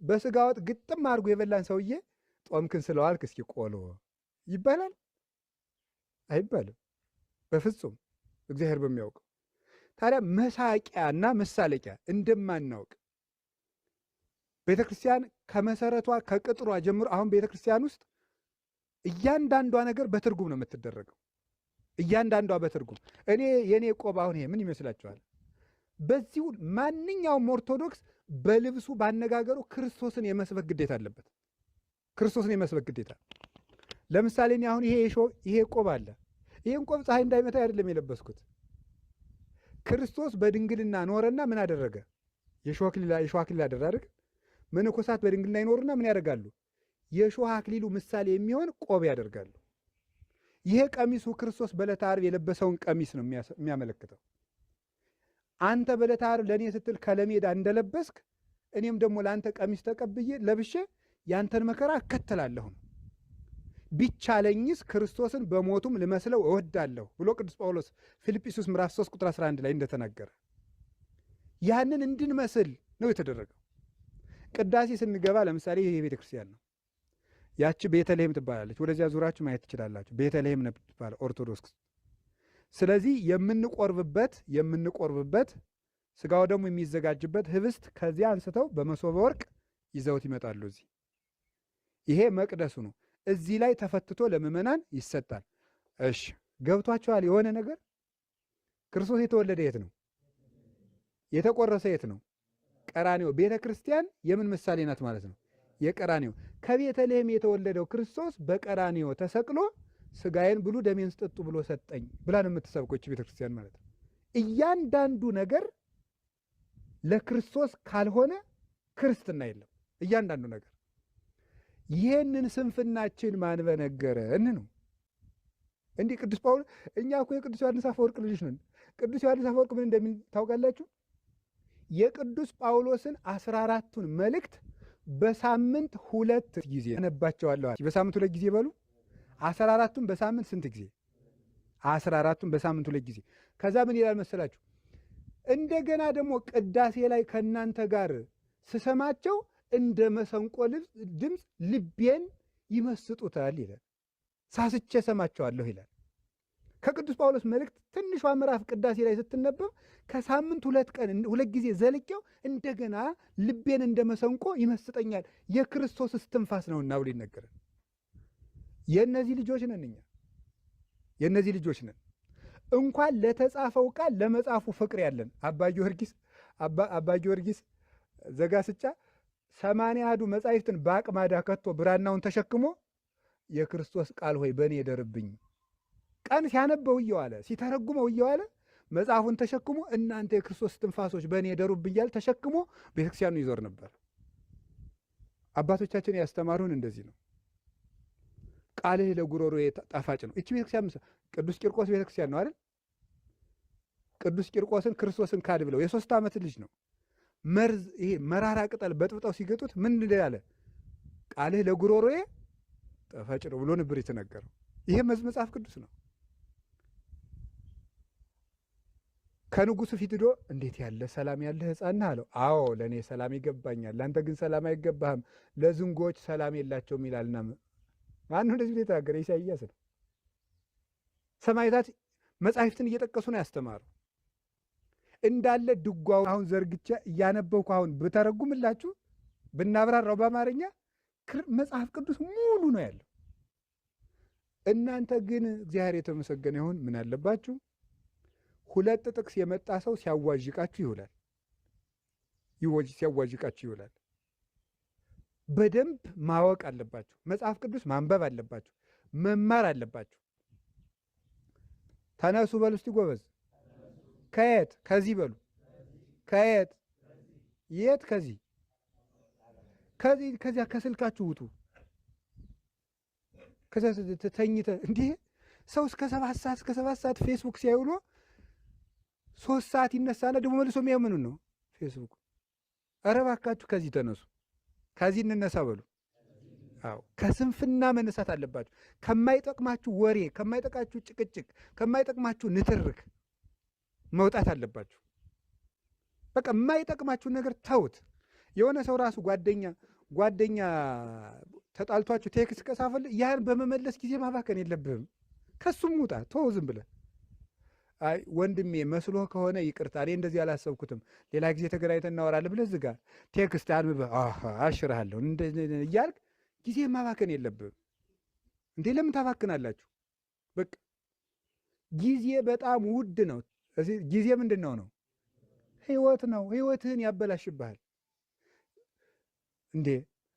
በስጋ ወጥ ግጥም አድርጎ የበላን ሰውዬ ጦምክን ስለዋልክ እስኪ ቆሎ ይባላል? አይባልም በፍጹም እግዚአብሔር በሚያውቀው። ታዲያ መሳቂያና መሳለቂያ እንደማናውቅ ቤተ ክርስቲያን ከመሰረቷ ከቅጥሯ ጀምሮ አሁን ቤተ ክርስቲያን ውስጥ እያንዳንዷ ነገር በትርጉም ነው የምትደረገው። እያንዳንዷ በትርጉም የኔ ቆብ አሁን ይሄ ምን ይመስላችኋል? በዚሁ ማንኛውም ኦርቶዶክስ በልብሱ ባነጋገሩ ክርስቶስን የመስበክ ግዴታ አለበት። ክርስቶስን የመስበክ ግዴታ። ለምሳሌ እኔ አሁን ይሄ ቆብ አለ። ይሄን ቆብ ፀሐይ እንዳይመታ አይደለም የለበስኩት። ክርስቶስ በድንግልና ኖረና ምን አደረገ? የሾህ አክሊል አደረገ። መነኮሳት በድንግልና ይኖሩና ምን ያደርጋሉ? የሾህ አክሊሉ ምሳሌ የሚሆን ቆብ ያደርጋሉ። ይሄ ቀሚሱ ክርስቶስ በዕለተ ዓርብ የለበሰውን ቀሚስ ነው የሚያመለክተው። አንተ በዕለተ ዓርብ ለእኔ ስትል ከለሜዳ እንደለበስክ እኔም ደግሞ ለአንተ ቀሚስ ተቀብዬ ለብሼ ያንተን መከራ እከተላለሁ ነው። ቢቻለኝስ ክርስቶስን በሞቱም ልመስለው እወዳለሁ ብሎ ቅዱስ ጳውሎስ ፊልጵስዩስ ምዕራፍ 3 ቁጥር 11 ላይ እንደተናገረ ያንን እንድንመስል ነው የተደረገው። ቅዳሴ ስንገባ ለምሳሌ ይሄ ቤተ ክርስቲያን ነው። ያቺ ቤተልሔም ትባላለች። ወደዚያ ዙራችሁ ማየት ትችላላችሁ። ቤተልሔም ነው ትባል ኦርቶዶክስ። ስለዚህ የምንቆርብበት ስጋው ደግሞ የሚዘጋጅበት ህብስት ከዚያ አንስተው በመሶበ ወርቅ ይዘውት ይመጣሉ። ይሄ መቅደሱ ነው። እዚህ ላይ ተፈትቶ ለምእመናን ይሰጣል። እሺ ገብቷቸዋል? የሆነ ነገር ክርስቶስ የተወለደ የት ነው? የተቆረሰ የት ነው? ቀራንዮ። ቤተ ክርስቲያን የምን ምሳሌ ናት ማለት ነው? የቀራንዮ። ከቤተልሔም የተወለደው ክርስቶስ በቀራንዮ ተሰቅሎ ስጋዬን ብሉ ደሜን ስጠጡ ብሎ ሰጠኝ ብላ ነው የምትሰብከው ቤተ ክርስቲያን ማለት ነው። እያንዳንዱ ነገር ለክርስቶስ ካልሆነ ክርስትና የለም። እያንዳንዱ ነገር ይህንን ስንፍናችን ማን በነገረን ነው። እንዲህ ቅዱስ ጳውሎስ እኛ እኮ የቅዱስ ዮሐንስ አፈወርቅ ልጆች ነን። ቅዱስ ዮሐንስ አፈወርቅ ምን እንደሚል ታውቃላችሁ? የቅዱስ ጳውሎስን 14ቱን መልእክት በሳምንት 2 ጊዜ አነባቸዋለሁ። በሳምንት 2 ጊዜ በሉ። 14ቱን በሳምንት ስንት ጊዜ? 14ቱን በሳምንት 2 ጊዜ። ከዛ ምን ይላል መሰላችሁ? እንደገና ደግሞ ቅዳሴ ላይ ከእናንተ ጋር ስሰማቸው እንደ መሰንቆ ድምፅ ልቤን ይመስጡታል ይላል። ሳስቼ ሰማቸዋለሁ ይላል። ከቅዱስ ጳውሎስ መልእክት ትንሿ ምዕራፍ ቅዳሴ ላይ ስትነበብ ከሳምንት 2 ጊዜ ዘልቄው እንደገና ልቤን እንደ መሰንቆ ይመስጠኛል፣ የክርስቶስ እስትንፋስ ነውና ብሎ ይነገራል። የእነዚህ ልጆች ነን እኛ፣ የእነዚህ ልጆች ነን። እንኳን ለተጻፈው ቃል ለመጽሐፉ ፍቅር ያለን አባ ጊዮርጊስ ዘጋስጫ 80 መጻሕፍትን በአቅማዳ ከቶ ብራናውን ተሸክሞ የክርስቶስ ቃል ሆይ በእኔ ይደርብኝ፣ ቀን ሲያነበው እየዋለ ሲተረጉመው እየዋለ መጽሐፉን ተሸክሞ እናንተ የክርስቶስ ትንፋሶች በእኔ ይደሩብኝ እያለ ተሸክሞ ቤተክርስቲያኑ ይዞር ነበር። አባቶቻችን ያስተማሩን እንደዚህ ነው። ቃልህ ለጉሮሮ ጣፋጭ ነው። እቺ ቤተክርስቲያን ቅዱስ ቂርቆስ ቤተክርስቲያን ነው አይደል? ቅዱስ ቂርቆስን ክርስቶስን ካድ ብለው የ3 ዓመት ልጅ ነው መርዝ ይሄ መራራ ቅጠል በጥብጠው ሲገጡት ምን እንዳለ ቃልህ ለጉሮሮዬ ጣፋጭ ነው ብሎ ነበር የተነገረው። ይሄ መጽሐፍ ቅዱስ ነው። ከንጉሱ ፊት ሄዶ እንዴት ያለ ሰላም ያለ ሕፃን አለው። አዎ ለእኔ ሰላም ይገባኛል፣ ለአንተ ግን ሰላም አይገባህም፣ ለዝንጎች ሰላም የላቸውም ይላልና። ማነው እንደዚህ የተናገረ? ኢሳይያስ ነው። ሰማዕታት መጻሕፍትን እየጠቀሱ ነው ያስተማሩ። እንዳለ ድጓው አሁን ዘርግቼ እያነበብኩ አሁን ብተረጉምላችሁ ብናብራራው በአማርኛ መጽሐፍ ቅዱስ ሙሉ ነው ያለው። እናንተ ግን እግዚአብሔር የተመሰገነ ይሁን ምን አለባችሁ? 2 ጥቅስ የመጣ ሰው ሲያዋዥቃችሁ ይውላል። ሲያዋዥቃችሁ ይውላል። በደንብ ማወቅ አለባችሁ። መጽሐፍ ቅዱስ ማንበብ አለባችሁ፣ መማር አለባችሁ። ተነሱ በሉ እስቲ ጎበዝ። ከየት? ከዚህ በሉ። ከየት? የት? ከዚህ ከዚያ ከስልካችሁ ውጡ። ከዚያ ተኝተ እንዲህ ሰው እስከ 7 ሰዓት ፌስቡክ ሲያውሎ 3 ሰዓት ይነሳና ደግሞ መልሶ የሚያየው ምኑን ነው? ፌስቡክ። ኧረ እባካችሁ ከዚህ ተነሱ፣ ከዚህ እንነሳ በሉ። አዎ ከስንፍና መነሳት አለባችሁ። ከማይጠቅማችሁ ወሬ፣ ከማይጠቅማችሁ ጭቅጭቅ፣ ከማይጠቅማችሁ ንትርክ መውጣት አለባችሁ። በቃ የማይጠቅማችሁን ነገር ተውት። የሆነ ሰው ራሱ ጓደኛ ተጣልቷችሁ ቴክስት ከጻፈል ያን በመመለስ ጊዜ ማባከን የለብህም። ከሱም ውጣ፣ ተው ዝም ብለህ። አይ ወንድሜ መስሎህ ከሆነ ይቅርታ፣ እኔ እንደዚህ አላሰብኩትም፣ ሌላ ጊዜ ተገናኝተን እናወራለን ብለህ ዝጋ። ቴክስት አንብበህ አሽርሃለሁ እያልክ ጊዜ ማባከን የለብህም። እንዴ ለምን ታባክናላችሁ? በቃ ጊዜ በጣም ውድ ነው። ጊዜ ምንድን ነው? ህይወት ነው። ህይወትህን ያበላሽብሃል። እንዴ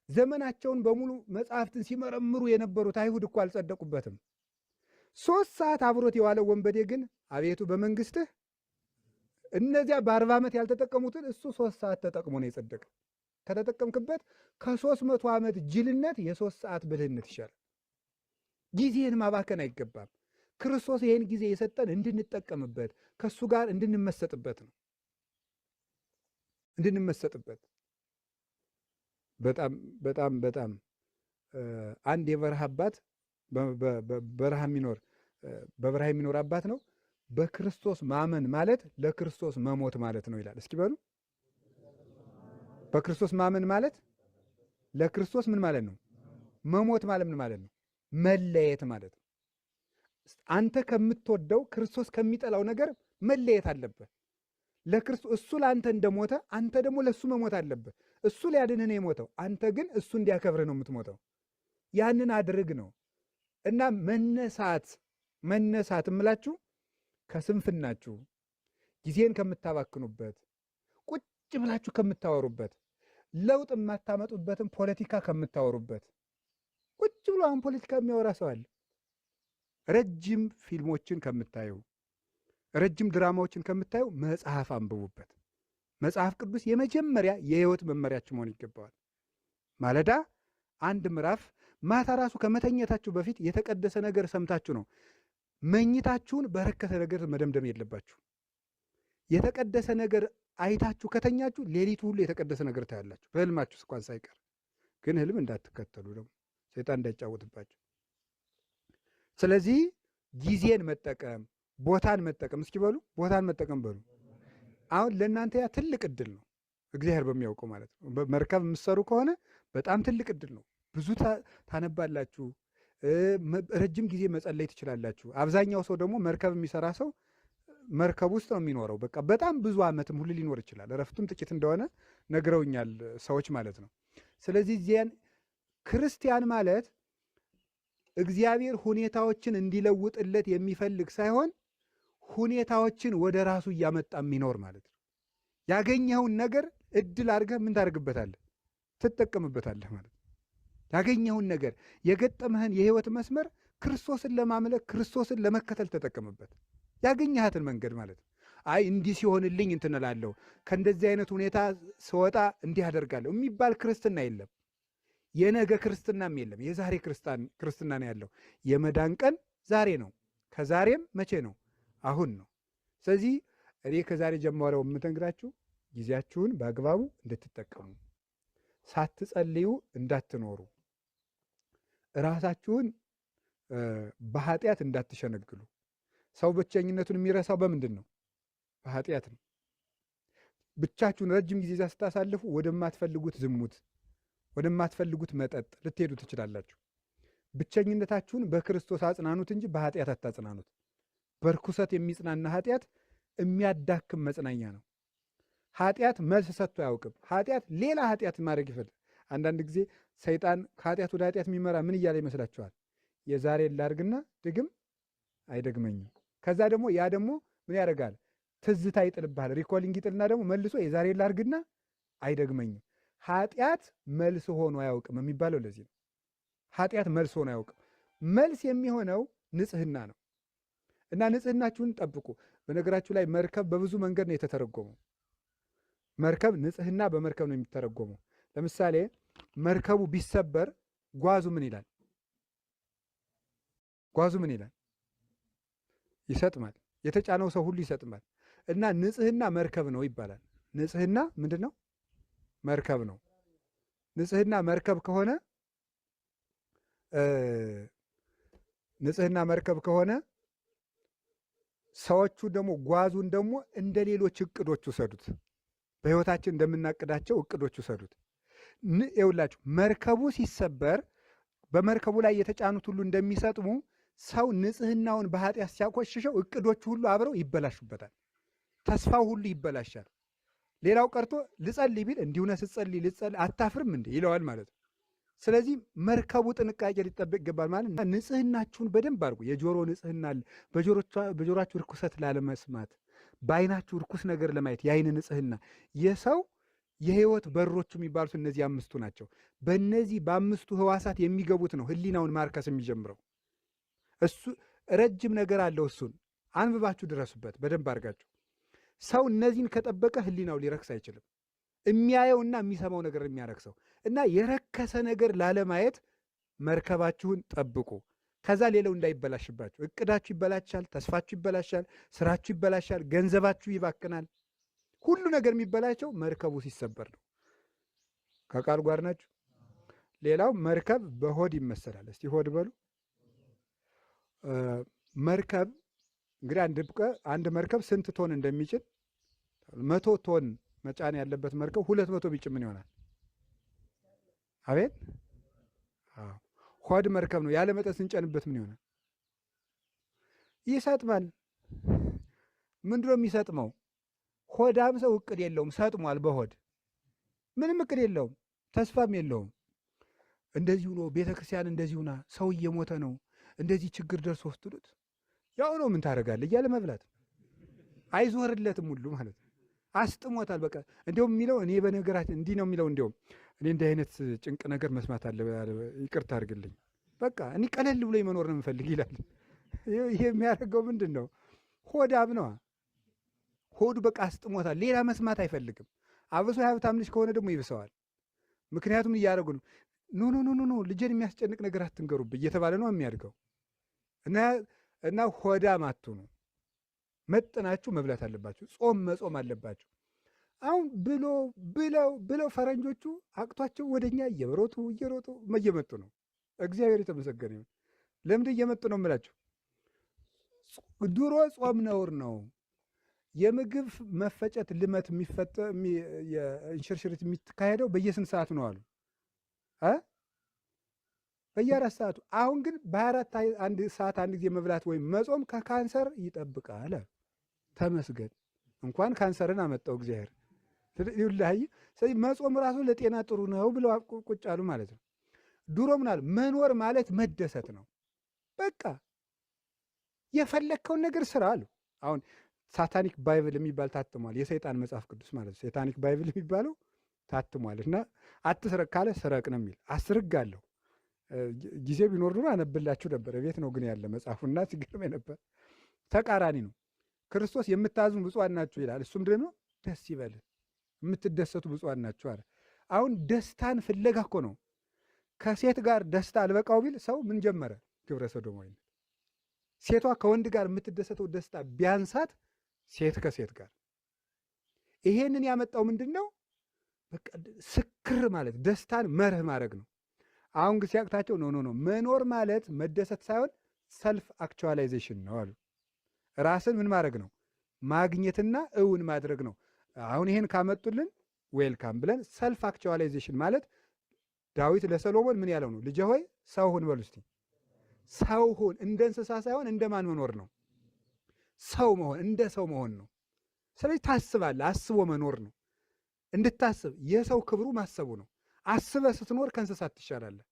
ዘመናቸውን በሙሉ መጽሐፍትን ሲመረምሩ የነበሩት አይሁድ እኮ አልጸደቁበትም። 3 ሰዓት አብሮት የዋለው ወንበዴ ግን አቤቱ በመንግስትህ እነዚያ በ40 ዓመት ያልተጠቀሙትን እሱ 3 ሰዓት ተጠቅሞ ነው የጸደቀ። ከተጠቀምክበት ከ300 ዓመት ጅልነት የ3 ሰዓት ብልህነት ይሻላል። ጊዜህን ማባከን አይገባም። ክርስቶስ ይህን ጊዜ የሰጠን እንድንጠቀምበት፣ ከእሱ ጋር እንድንመሰጥበት ነው። እንድንመሰጥበት በጣም አንድ የበረሃ አባት በበረሃ የሚኖር አባት ነው። በክርስቶስ ማመን ማለት ለክርስቶስ መሞት ማለት ነው ይላል። እስኪ በሉ በክርስቶስ ማመን ማለት ለክርስቶስ ምን ማለት ነው? መሞት ማለት ምን ማለት ነው? መለየት ማለት ነው። አንተ ከምትወደው ክርስቶስ ከሚጠላው ነገር መለየት አለበት። ለክርስቶስ እሱ ለአንተ እንደሞተ አንተ ደግሞ ለእሱ መሞት አለበት። እሱ ሊያድንህ ነው የሞተው፣ አንተ ግን እሱ እንዲያከብርህ ነው የምትሞተው። ያንን አድርግ ነው እና መነሳት እምላችሁ ከስንፍናችሁ ጊዜን ከምታባክኑበት፣ ቁጭ ብላችሁ ከምታወሩበት፣ ለውጥ የማታመጡበትን ፖለቲካ ከምታወሩበት። ቁጭ ብሎ አሁን ፖለቲካ የሚያወራ ሰው አለ። ረጅም ፊልሞችን ከምታዩ፣ ረጅም ድራማዎችን ከምታዩ መጽሐፍ አንብቡበት። መጽሐፍ ቅዱስ የመጀመሪያ የህይወት መመሪያችሁ መሆን ይገባዋል። ማለዳ 1 ምዕራፍ፣ ማታ ራሱ ከመተኘታችሁ በፊት የተቀደሰ ነገር ሰምታችሁ ነው። መኝታችሁን በረከሰ ነገር መደምደም የለባችሁ። የተቀደሰ ነገር አይታችሁ ከተኛችሁ ሌሊቱ ሁሉ የተቀደሰ ነገር ታያላችሁ፣ በህልማችሁ እንኳን ሳይቀር። ግን ህልም እንዳትከተሉ ደግሞ ሰይጣን እንዳይጫወትባችሁ። ስለዚህ ጊዜን መጠቀም፣ ቦታን መጠቀም። እስኪ በሉ ቦታን መጠቀም በሉ። አሁን ለእናንተ ያ ትልቅ እድል ነው፣ እግዚአብሔር በሚያውቀው ማለት ነው። መርከብ የምትሰሩ ከሆነ በጣም ትልቅ እድል ነው። ብዙ ታነባላችሁ፣ ረጅም ጊዜ መጸለይ ትችላላችሁ። አብዛኛው ሰው ደግሞ መርከብ የሚሰራ ሰው መርከብ ውስጥ ነው የሚኖረው። በቃ በጣም ብዙ ዓመትም ሁሉ ሊኖር ይችላል። እረፍቱም ጥቂት እንደሆነ ነግረውኛል ሰዎች ማለት ነው። ስለዚህ ዚያን ክርስቲያን ማለት እግዚአብሔር ሁኔታዎችን እንዲለውጥለት የሚፈልግ ሳይሆን ሁኔታዎችን ወደ ራሱ እያመጣ የሚኖር ማለት ነው። ያገኘኸውን ነገር እድል አድርገህ ምን ታደርግበታለህ? ትጠቀምበታለህ ማለት ነው። ያገኘኸውን ነገር የገጠመህን የህይወት መስመር ክርስቶስን ለማምለክ ክርስቶስን ለመከተል ተጠቀምበት። ያገኘሃትን መንገድ ማለት ነው። አይ እንዲህ ሲሆንልኝ እንትን እላለሁ፣ ከእንደዚህ አይነት ሁኔታ ስወጣ እንዲህ አደርጋለሁ የሚባል ክርስትና የለም። የነገ ክርስትናም የለም። የዛሬ ክርስትና ነው ያለው። የመዳን ቀን ዛሬ ነው። ከዛሬም መቼ ነው? አሁን ነው። ስለዚህ እኔ ከዛሬ ጀምሮ የምነግራችሁ ጊዜያችሁን በአግባቡ እንድትጠቀሙ፣ ሳትጸልዩ እንዳትኖሩ፣ ራሳችሁን በኃጢአት እንዳትሸነግሉ። ሰው ብቸኝነቱን የሚረሳው በምንድን ነው? በኃጢአት ነው። ብቻችሁን ረጅም ጊዜ ስታሳልፉ ወደማትፈልጉት ዝሙት፣ ወደማትፈልጉት መጠጥ ልትሄዱ ትችላላችሁ። ብቸኝነታችሁን በክርስቶስ አጽናኑት እንጂ በኃጢአት አታጽናኑት። በርኩሰት የሚጽናና ኃጢአት የሚያዳክም መጽናኛ ነው። ኃጢአት መልስ ሰጥቶ አያውቅም። ኃጢአት ሌላ ኃጢአት ማድረግ ይፈልግ። አንዳንድ ጊዜ ሰይጣን ከኃጢአት ወደ ኃጢአት የሚመራ ምን እያለ ይመስላችኋል? የዛሬ ላርግና ድግም አይደግመኝም። ከዛ ደግሞ ያ ደግሞ ምን ያደርጋል? ትዝታ ይጥልብሃል። ሪኮሊንግ ይጥልና ደግሞ መልሶ የዛሬ ላርግና አይደግመኝም። ኃጢአት መልስ ሆኖ አያውቅም የሚባለው ለዚህ ነው። ኃጢአት መልስ ሆኖ አያውቅም። መልስ የሚሆነው ንጽህና ነው። እና ንጽህናችሁን ጠብቁ። በነገራችሁ ላይ መርከብ በብዙ መንገድ ነው የተተረጎመው። መርከብ ንጽህና በመርከብ ነው የሚተረጎመው። ለምሳሌ መርከቡ ቢሰበር ጓዙ ምን ይላል? ጓዙ ምን ይላል? ይሰጥማል። የተጫነው ሰው ሁሉ ይሰጥማል። እና ንጽህና መርከብ ነው ይባላል። ንጽህና ምንድን ነው? መርከብ ነው። ንጽህና መርከብ ከሆነ ንጽህና መርከብ ከሆነ ሰዎቹ ደግሞ ጓዙን ደግሞ እንደ ሌሎች እቅዶች ውሰዱት። በሕይወታችን እንደምናቅዳቸው እቅዶች ውሰዱት። ይኸውላችሁ መርከቡ ሲሰበር በመርከቡ ላይ የተጫኑት ሁሉ እንደሚሰጥሙ ሰው ንጽህናውን በኃጢአት ሲያቆሽሸው እቅዶቹ ሁሉ አብረው ይበላሹበታል። ተስፋው ሁሉ ይበላሻል። ሌላው ቀርቶ ልጸልይ ቢል እንዲሁ ነህ ስትጸልይ ልጸልይ አታፍርም እንዴ ይለዋል ማለት ነው። ስለዚህ መርከቡ ጥንቃቄ ሊጠበቅ ይገባል ማለት ነው። ንጽህናችሁን በደንብ አድርጉ። የጆሮ ንጽህና አለ። በጆሮአችሁ ርኩሰት ላለመስማት፣ በአይናችሁ ርኩስ ነገር ለማየት የአይን ንጽህና። የሰው የህይወት በሮቹ የሚባሉት እነዚህ አምስቱ ናቸው። በእነዚህ በአምስቱ ህዋሳት የሚገቡት ነው ህሊናውን ማርከስ የሚጀምረው። እሱ ረጅም ነገር አለው። እሱን አንብባችሁ ድረሱበት በደንብ አድርጋችሁ። ሰው እነዚህን ከጠበቀ ህሊናው ሊረክስ አይችልም። የሚያየውና የሚሰማው ነገር የሚያረክሰው እና የረከሰ ነገር ላለማየት መርከባችሁን ጠብቁ። ከዛ ሌላው እንዳይበላሽባችሁ። እቅዳችሁ ይበላሻል፣ ተስፋችሁ ይበላሻል፣ ስራችሁ ይበላሻል፣ ገንዘባችሁ ይባክናል። ሁሉ ነገር የሚበላቸው መርከቡ ሲሰበር ነው። ከቃል ጋር ናችሁ። ሌላው መርከብ በሆድ ይመሰላል። እስቲ ሆድ በሉ። መርከብ እንግዲህ አንድ መርከብ ስንት ቶን እንደሚጭን 100 ቶን መጫን ያለበት መርከብ 200 ቢጭን ምን ይሆናል? አቤት ሆድ መርከብ ነው። ያለ መጠን ስንጨንበት ምን ይሆናል? ይሰጥማል። ምንድነው የሚሰጥመው? ሆዳም ሰው እቅድ የለውም፣ ሰጥሟል። በሆድ ምንም እቅድ የለውም፣ ተስፋም የለውም። እንደዚሁ ነው ቤተክርስቲያን፣ እንደዚሁ ና ሰው እየሞተ ነው፣ እንደዚህ ችግር ደርሶ ወስዱት ያው ነው ምን ታደርጋለህ እያለ መብላት አይዞርለትም ሁሉ ማለት ነው። አስጥሞታል። በቃ እንዲሁም የሚለው እኔ በነገራችን እንዲህ ነው የሚለው፣ እንዲሁም እኔ እንዲህ አይነት ጭንቅ ነገር መስማት አለ፣ ይቅርታ አድርግልኝ፣ በቃ እኔ ቀለል ብሎ መኖር ነው የምፈልግ ይላል። ይሄ የሚያደርገው ምንድን ነው? ሆዳም ነዋ። ሆዱ በቃ አስጥሞታል። ሌላ መስማት አይፈልግም። አብሶ የሀብታም ልጅ ከሆነ ደግሞ ይብሰዋል። ምክንያቱም እያደረጉ ነው። ኖ ልጄን የሚያስጨንቅ ነገር አትንገሩብኝ እየተባለ ነው የሚያድገው። እና ሆዳም አትሁኑ። መጥናችሁ መብላት አለባችሁ። ጾም መጾም አለባችሁ። አሁን ብለው ፈረንጆቹ አቅቷቸው ወደኛ እየሮጡ እየመጡ ነው። እግዚአብሔር የተመሰገነ ይሁን። ለምንድን እየመጡ ነው የምላችሁ? ድሮ ጾም ነውር ነው። የምግብ መፈጨት ልመት እንሽርሽሪት የሚካሄደው በየስንት ሰዓቱ ነው አሉ? በየ4 ሰዓቱ። አሁን ግን በ24 ሰዓት አንድ ጊዜ መብላት ወይም መጾም ከካንሰር ይጠብቃል። ተመስገን። እንኳን ካንሰርን አመጣው እግዚአብሔር። ይውላሂ። ስለዚህ መጾም ራሱ ለጤና ጥሩ ነው ብለው ቁጭ አሉ ማለት ነው። ድሮ ምናል መኖር ማለት መደሰት ነው። በቃ የፈለግከውን ነገር ስራ አሉ። አሁን ሳታኒክ ባይብል የሚባል ታትሟል። የሰይጣን መጽሐፍ ቅዱስ ማለት ነው። ሳታኒክ ባይብል የሚባለው ታትሟል። እና አትስረቅ ካለ ስረቅ ነው የሚል አስርጋለሁ። ጊዜ ቢኖር ኑሮ አነብላችሁ ነበር። ቤት ነው ግን ያለ መጽሐፉና ሲገርመኝ ነበር። ተቃራኒ ነው። ክርስቶስ የምታዝኑ ብፁዓን ናችሁ ይላል። እሱ ምንድን ነው? ደስ ይበል የምትደሰቱ ብፁዓን ናችሁ አለ። አሁን ደስታን ፍለጋ እኮ ነው። ከሴት ጋር ደስታ አልበቃው ቢል ሰው ምን ጀመረ? ግብረ ሰዶማዊነት። ሴቷ ከወንድ ጋር የምትደሰተው ደስታ ቢያንሳት ሴት ከሴት ጋር። ይሄንን ያመጣው ምንድን ነው? በቃ ስክር ማለት ደስታን መርህ ማድረግ ነው። አሁን ግን ሲያቅታቸው ኖ መኖር ማለት መደሰት ሳይሆን ሰልፍ አክቹዋላይዜሽን ነው አሉ። ራስን ምን ማድረግ ነው? ማግኘትና እውን ማድረግ ነው። አሁን ይሄን ካመጡልን ዌልካም ብለን ሰልፍ አክቹዋላይዜሽን ማለት ዳዊት ለሰሎሞን ምን ያለው ነው? ልጄ ሆይ ሰው ሁን በሉ እስቲ። ሰው ሁን። እንደ እንስሳ ሳይሆን እንደ ማን መኖር ነው? ሰው መሆን፣ እንደ ሰው መሆን ነው። ስለዚህ ታስባለህ፣ አስቦ መኖር ነው። እንድታስብ የሰው ክብሩ ማሰቡ ነው። አስበህ ስትኖር ከእንስሳት ትሻላለህ።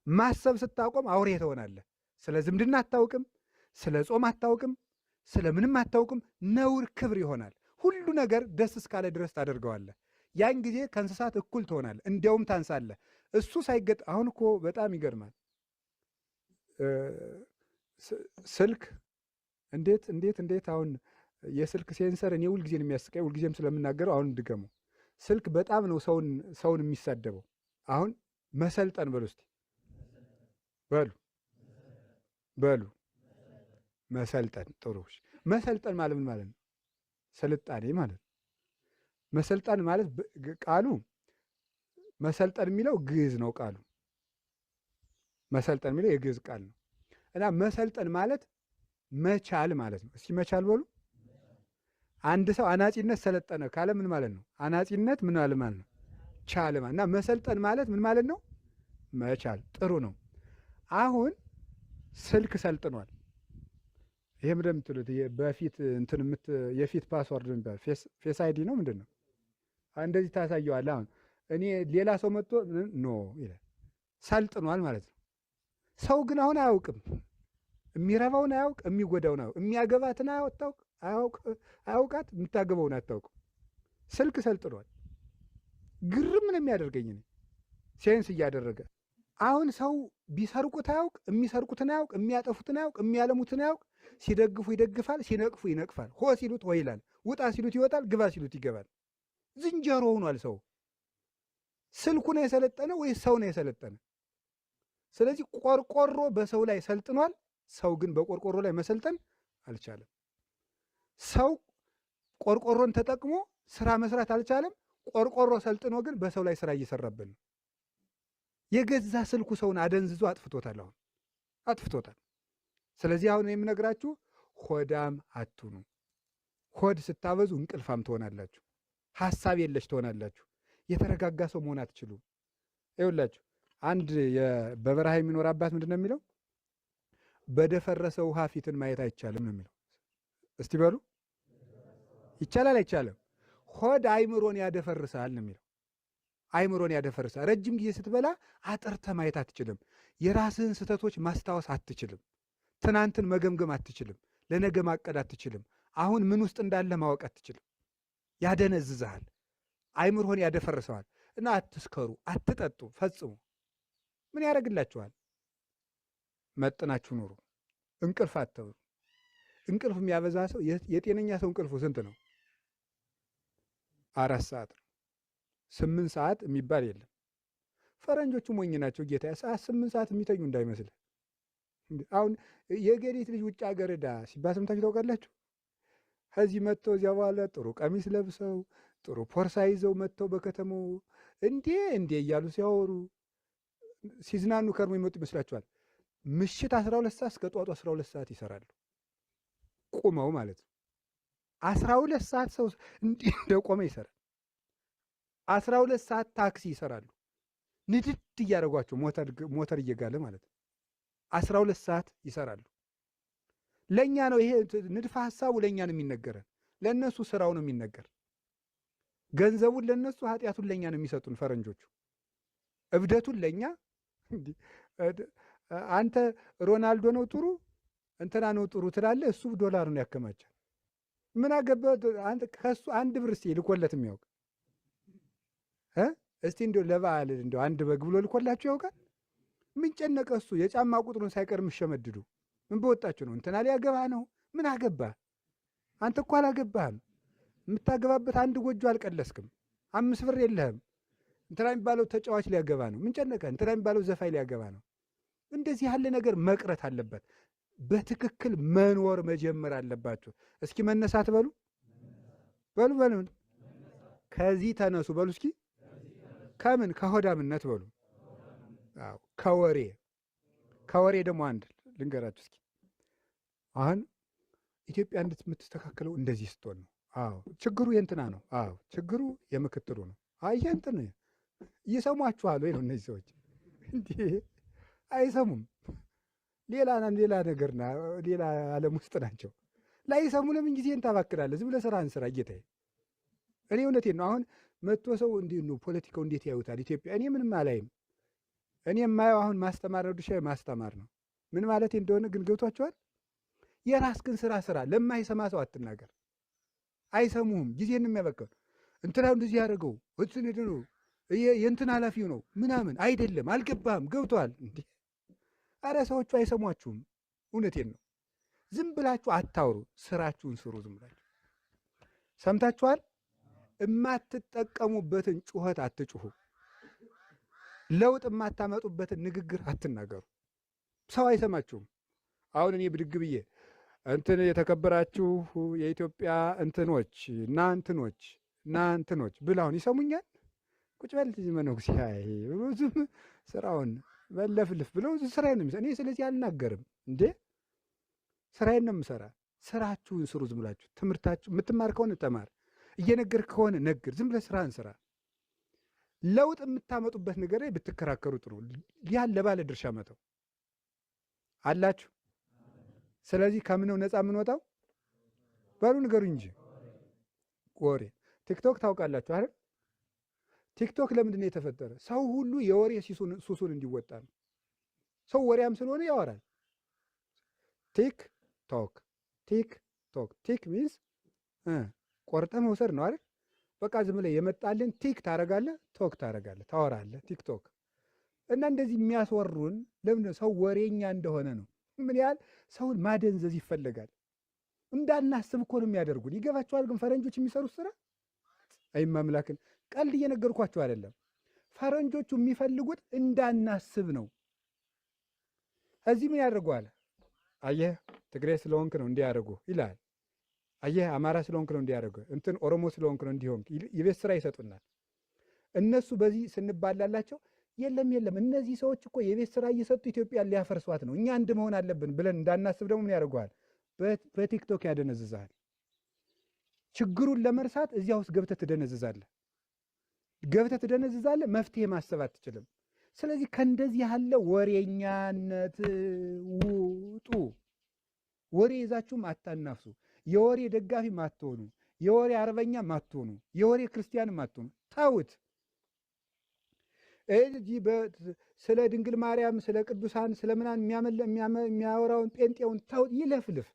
ማሰብ ስታቆም አውሬ ትሆናለህ። ስለ ዝምድና አታውቅም፣ ስለ ጾም አታውቅም፣ ስለ ምንም አታውቅም። ነውር ክብር ይሆናል። ሁሉ ነገር ደስ እስካለ ድረስ ታደርገዋለህ። ያን ጊዜ ከእንስሳት እኩል ትሆናለህ፣ እንዲያውም ታንሳለህ። እሱ ሳይገጥ አሁን እኮ በጣም ይገርማል። ስልክ እንዴት አሁን የስልክ ሴንሰር እኔ ሁልጊዜ ነው የሚያስቀኝ። ሁልጊዜም ስለምናገረው አሁን ድገመው። ስልክ በጣም ነው ሰውን የሚሳደበው። አሁን መሰልጠን በሉ እስቲ በሉ መሰልጠን። ጥሩ። መሰልጠን ማለት ምን ማለት ነው? ስልጣኔ ማለት ነው። መሰልጠን ማለት ቃሉ መሰልጠን የሚለው ግዕዝ ነው። ቃሉ መሰልጠን የሚለው የግዕዝ ቃል ነው እና መሰልጠን ማለት መቻል ማለት ነው። እስኪ መቻል በሉ። አንድ ሰው አናጺነት ሰለጠነ ካለ ምን ማለት ነው? አናጺነት ምን ማለት ነው? ቻለ ማለት እና መሰልጠን ማለት ምን ማለት ነው? መቻል። ጥሩ ነው። አሁን ስልክ ሰልጥኗል። ይሄ ምንድን ነው የምትሉት? በፊት እንትን የፊት ፓስወርድ የሚባል ፌስ አይዲ ነው ምንድን ነው? እንደዚህ ታሳየዋለህ። አሁን እኔ ሌላ ሰው መጥቶ ኖ ይላል። ሰልጥኗል ማለት ነው። ሰው ግን አሁን አያውቅም። የሚረባውን አያውቅ፣ የሚጎዳውን አያውቅ፣ የሚያገባትን አያውቃት፣ የምታገባውን አታውቅ። ስልክ ሰልጥኗል። ግርም ነው የሚያደርገኝ ሴንስ እያደረገ። አሁን ሰው ቢሰርቁት አያውቅ፣ የሚሰርቁትን አያውቅ፣ የሚያጠፉትን አያውቅ፣ የሚያለሙትን አያውቅ። ሲደግፉ ይደግፋል፣ ሲነቅፉ ይነቅፋል። ሆ ሲሉት ሆ ይላል፣ ውጣ ሲሉት ይወጣል፣ ግባ ሲሉት ይገባል። ዝንጀሮ ሆኗል ሰው። ስልኩ ነው የሰለጠነ ወይስ ሰው ነው የሰለጠነ? ስለዚህ ቆርቆሮ በሰው ላይ ሰልጥኗል። ሰው ግን በቆርቆሮ ላይ መሰልጠን አልቻለም። ሰው ቆርቆሮን ተጠቅሞ ስራ መስራት አልቻለም። ቆርቆሮ ሰልጥኖ ግን በሰው ላይ ስራ እየሰራብን ነው። የገዛ ስልኩ ሰውን አደንዝዞ አጥፍቶታል። አሁን አጥፍቶታል። ስለዚህ አሁን የምነግራችሁ ሆዳም አትሁኑ። ሆድ ስታበዙ እንቅልፋም ትሆናላችሁ። ሀሳብ የለሽ ትሆናላችሁ። የተረጋጋ ሰው መሆን አትችሉም። ይኸውላችሁ አንድ በበረሃ የሚኖር አባት ምንድን ነው የሚለው? በደፈረሰ ውሃ ፊትን ማየት አይቻልም ነው የሚለው። እስቲ በሉ ይቻላል አይቻልም? ሆድ አይምሮን ያደፈርሳል ነው የሚለው። አይምሮን ያደፈርሳል። ረጅም ጊዜ ስትበላ አጥርተ ማየት አትችልም። የራስህን ስህተቶች ማስታወስ አትችልም። ትናንትን መገምገም አትችልም። ለነገ ማቀድ አትችልም። አሁን ምን ውስጥ እንዳለ ማወቅ አትችልም። ያደነዝዝሃል። አይምሮን ያደፈርሰዋል። እና አትስከሩ፣ አትጠጡ ፈጽሞ። ምን ያደርግላችኋል? መጥናችሁ ኑሩ። እንቅልፍ አትብሉ። እንቅልፍ የሚያበዛ ሰው የጤነኛ ሰው እንቅልፉ ስንት ነው? 4 ሰዓት ነው። 8 ሰዓት የሚባል የለም። ፈረንጆቹ ሞኝ ናቸው ጌታ። 8 ሰዓት የሚተኙ እንዳይመስልህ። አሁን የገሊት ልጅ ውጭ ሀገር ዕዳ ሲባል ሰምታችሁ ታውቃላችሁ? ከዚህ መጥተው እዚያ በኋላ ጥሩ ቀሚስ ለብሰው ጥሩ ፖርሳ ይዘው መጥተው በከተማው እንዴ እያሉ ሲያወሩ ሲዝናኑ ከርሞ ይመጡ ይመስላችኋል? ምሽት 12 ሰዓት እስከ ጠዋቱ 12 ሰዓት ይሰራሉ። ቁመው ማለት ነው። 12 ሰዓት ሰው እንዲህ እንደቆመ ይሰራል። 12 ሰዓት ታክሲ ይሰራሉ። ንድድ እያደረጓቸው ሞተር እየጋለ ማለት ነው። 12 ሰዓት ይሰራሉ። ለእኛ ነው ይሄ ንድፈ ሐሳቡ ለእኛ ነው የሚነገረን። ለእነሱ ስራው ነው የሚነገር። ገንዘቡን ለእነሱ ኃጢአቱን ለእኛ ነው የሚሰጡን ፈረንጆቹ። እብደቱን ለእኛ አንተ ሮናልዶ ነው ጥሩ እንትና ነው ጥሩ ትላለህ፣ እሱ ዶላሩን ያከማቻል። ምን አገባ አንተ ከሱ አንድ ብር እስቲ ልኮለት የሚያውቅ እስቲ እንደው ለበዓል እንደው አንድ በግ ብሎ ልኮላችሁ ያውቃል? ምን ጨነቀ እሱ? የጫማ ቁጥሩን ሳይቀር የምሸመድዱ ምን በወጣችሁ ነው? እንትና ሊያገባ ነው። ምን አገባ አንተ? እኮ አላገባህም። የምታገባበት አንድ ጎጆ አልቀለስክም። 5 ብር የለህም። እንትና የሚባለው ተጫዋች ሊያገባ ነው። ምን ጨነቀ? እንትና የሚባለው ዘፋኝ ሊያገባ ነው። እንደዚህ ያለ ነገር መቅረት አለበት። በትክክል መኖር መጀመር አለባችሁ። እስኪ መነሳት በሉ በሉ በሉ። ከዚህ ተነሱ በሉ እስኪ። ከምን? ከሆዳምነት በሉ። አዎ ከወሬ ደግሞ አንድ ልንገራችሁ እስኪ። አሁን ኢትዮጵያ የምትስተካከለው እንደዚህ ስትሆን ነው። አዎ ችግሩ የእንትና ነው። አዎ ችግሩ የምክትሉ ነው። አይ እንትን ይሰሟችኋል ወይ ነው? እነዚህ ሰዎች እንዲህ አይሰሙም። ሌላ ነገርና ሌላ ዓለም ውስጥ ናቸው። ላይሰሙ ለምን ጊዜን ታባክላለህ? ዝም ብለህ ስራህን ስራ ጌታዬ። እኔ እውነቴን ነው። አሁን መጥቶ ሰው እንዲህ ነው ፖለቲካው እንዴት ያዩታል ኢትዮጵያ? እኔ ምንም አላይም። እኔ የማየው አሁን ማስተማር ነው፣ ድርሻዬ ማስተማር ነው። ምን ማለት እንደሆነ ግን ገብቷቸዋል። የራስህን ስራ። ለማይሰማ ሰው አትናገር። አይሰሙህም። ጊዜን የሚያበቃው እንትና እንደዚህ ያደርገው እትን ነው የእንትን ኃላፊው ነው ምናምን አይደለም። አልገባህም? ገብቷል እንዴ? አረ ሰዎቹ አይሰሟችሁም። እውነቴን ነው። ዝም ብላችሁ አታውሩ፣ ስራችሁን ስሩ። ዝም ብላችሁ ሰምታችኋል። የማትጠቀሙበትን ጩኸት አትጩሁ። ለውጥ የማታመጡበትን ንግግር አትናገሩ። ሰው አይሰማችሁም። አሁን እኔ ብድግ ብዬ እንትን የተከበራችሁ የኢትዮጵያ እንትኖች እና እንትኖች ብላውን ይሰሙኛል? ቁጭ በል መነኩሴ ብሎ ዝም ስራውን በለፍልፍ ብለው ስራዬን ነው የሚሰራ። እኔ ስለዚህ አልናገርም እንዴ፣ ስራዬን ነው የምሰራ። ስራችሁን ስሩ። ዝም ብላችሁ ትምህርታችሁ የምትማር ከሆነ ተማር፣ እየነገር ከሆነ ነግር። ዝም ብለህ ስራህን ስራ። ለውጥ የምታመጡበት ነገር ላይ ብትከራከሩ ጥሩ። ያን ለባለ ድርሻ መተው አላችሁ። ስለዚህ ከምነው ነፃ የምንወጣው? በሉ ንገሩኝ እንጂ ወሬ። ቲክቶክ ታውቃላችሁ አይደል? ቲክቶክ ለምንድን ነው የተፈጠረ? ሰው ሁሉ የወሬ ሱሱን እንዲወጣ ነው። ሰው ወሬያም ስለሆነ ያወራል። ቲክ ሚንስ ቆርጠ መውሰድ ነው አይደል? በቃ ዝም ብለህ የመጣልን ቲክ ታረጋለህ፣ ቶክ ታረጋለህ፣ ታወራለህ። ቲክቶክ እና እንደዚህ የሚያስወሩን ለምን? ሰው ወሬኛ እንደሆነ ነው። ምን ያህል ሰውን ማደንዘዝ ይፈለጋል? እንዳናስብ እኮ ነው የሚያደርጉን። ይገባቸዋል። ግን ፈረንጆች የሚሰሩት ስራ አይማምላክን ቀልድ እየነገርኳቸው አይደለም። ፈረንጆቹ የሚፈልጉት እንዳናስብ ነው። እዚህ ምን ያደርገዋል? አየህ ትግሬ ስለሆንክ ነው እንዲያደርጉ ይላል። አየህ አማራ ስለሆንክ ነው እንዲያደርጉ፣ እንትን ኦሮሞ ስለሆንክ ነው እንዲሆን የቤት ስራ ይሰጡናል። እነሱ በዚህ ስንባላላቸው የለም እነዚህ ሰዎች እኮ የቤት ስራ እየሰጡ ኢትዮጵያን ሊያፈርሷት ነው፣ እኛ አንድ መሆን አለብን ብለን እንዳናስብ ደግሞ ምን ያደርገዋል? በቲክቶክ ያደነዝዛል። ችግሩን ለመርሳት እዚያ ውስጥ ገብተህ ትደነዝዛለህ። መፍትሄ ማሰብ አትችልም። ስለዚህ ከእንደዚህ ያለ ወሬኛነት ውጡ። ወሬ ይዛችሁም አታናፍሱ። የወሬ ደጋፊም አትሆኑ፣ የወሬ አርበኛም አትሆኑ፣ የወሬ ክርስቲያንም አትሆኑ። ታውት ስለ ድንግል ማርያም ስለ ቅዱሳን ስለ ምናን የሚያወራውን ጴንጤውን ታውት፣ ይለፍልፍ።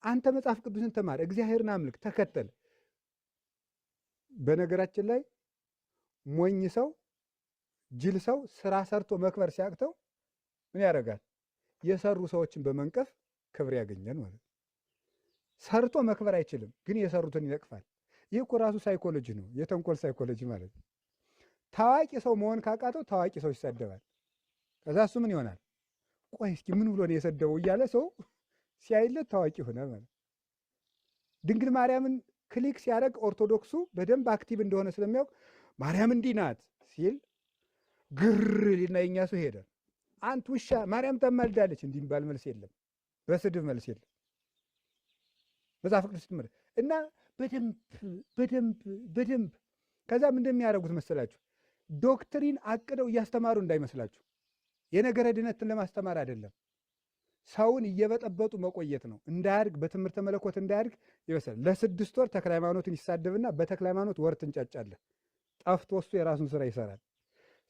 አንተ መጽሐፍ ቅዱስን ተማር፣ እግዚአብሔርን አምልክ፣ ተከተል። በነገራችን ላይ ሞኝ ሰው ጅል ሰው ስራ ሰርቶ መክበር ሲያቅተው ምን ያደርጋል? የሰሩ ሰዎችን በመንቀፍ ክብር ያገኛል ማለት ነው። ሰርቶ መክበር አይችልም፣ ግን የሰሩትን ይነቅፋል። ይህ እኮ ራሱ ሳይኮሎጂ ነው፣ የተንኮል ሳይኮሎጂ ማለት ነው። ታዋቂ ሰው መሆን ካቃተው ታዋቂ ሰው ይሰደባል። ከዛ እሱ ምን ይሆናል? ቆይ እስኪ ምን ብሎ ነው የሰደበው እያለ ሰው ሲያይለት ታዋቂ ሆነ ማለት። ድንግል ማርያምን ክሊክ ሲያደርግ ኦርቶዶክሱ በደንብ አክቲቭ እንደሆነ ስለሚያውቅ ማርያም እንዲህ ናት ሲል ግር ሊና የኛ ሰው ሄደ። አንተ ውሻ ማርያም ታማልዳለች እንዲህ የሚባል መልስ የለም፣ በስድብ መልስ የለም። መጽሐፍ ቅዱስ ትምህርት እና በደንብ ከዛም እንደሚያደርጉት መሰላችሁ ዶክትሪን አቅደው እያስተማሩ እንዳይመስላችሁ። የነገረ ድነትን ለማስተማር አይደለም፣ ሰውን እየበጠበጡ መቆየት ነው። እንዳያድግ በትምህርተ መለኮት እንዳያድግ ይመስላል። ለ6 ወር ተክለ ሃይማኖትን ይሳደብና በተክለ ሃይማኖት ወር ትንጫጫለህ። ጠፍቶ እሱ የራሱን ስራ ይሰራል።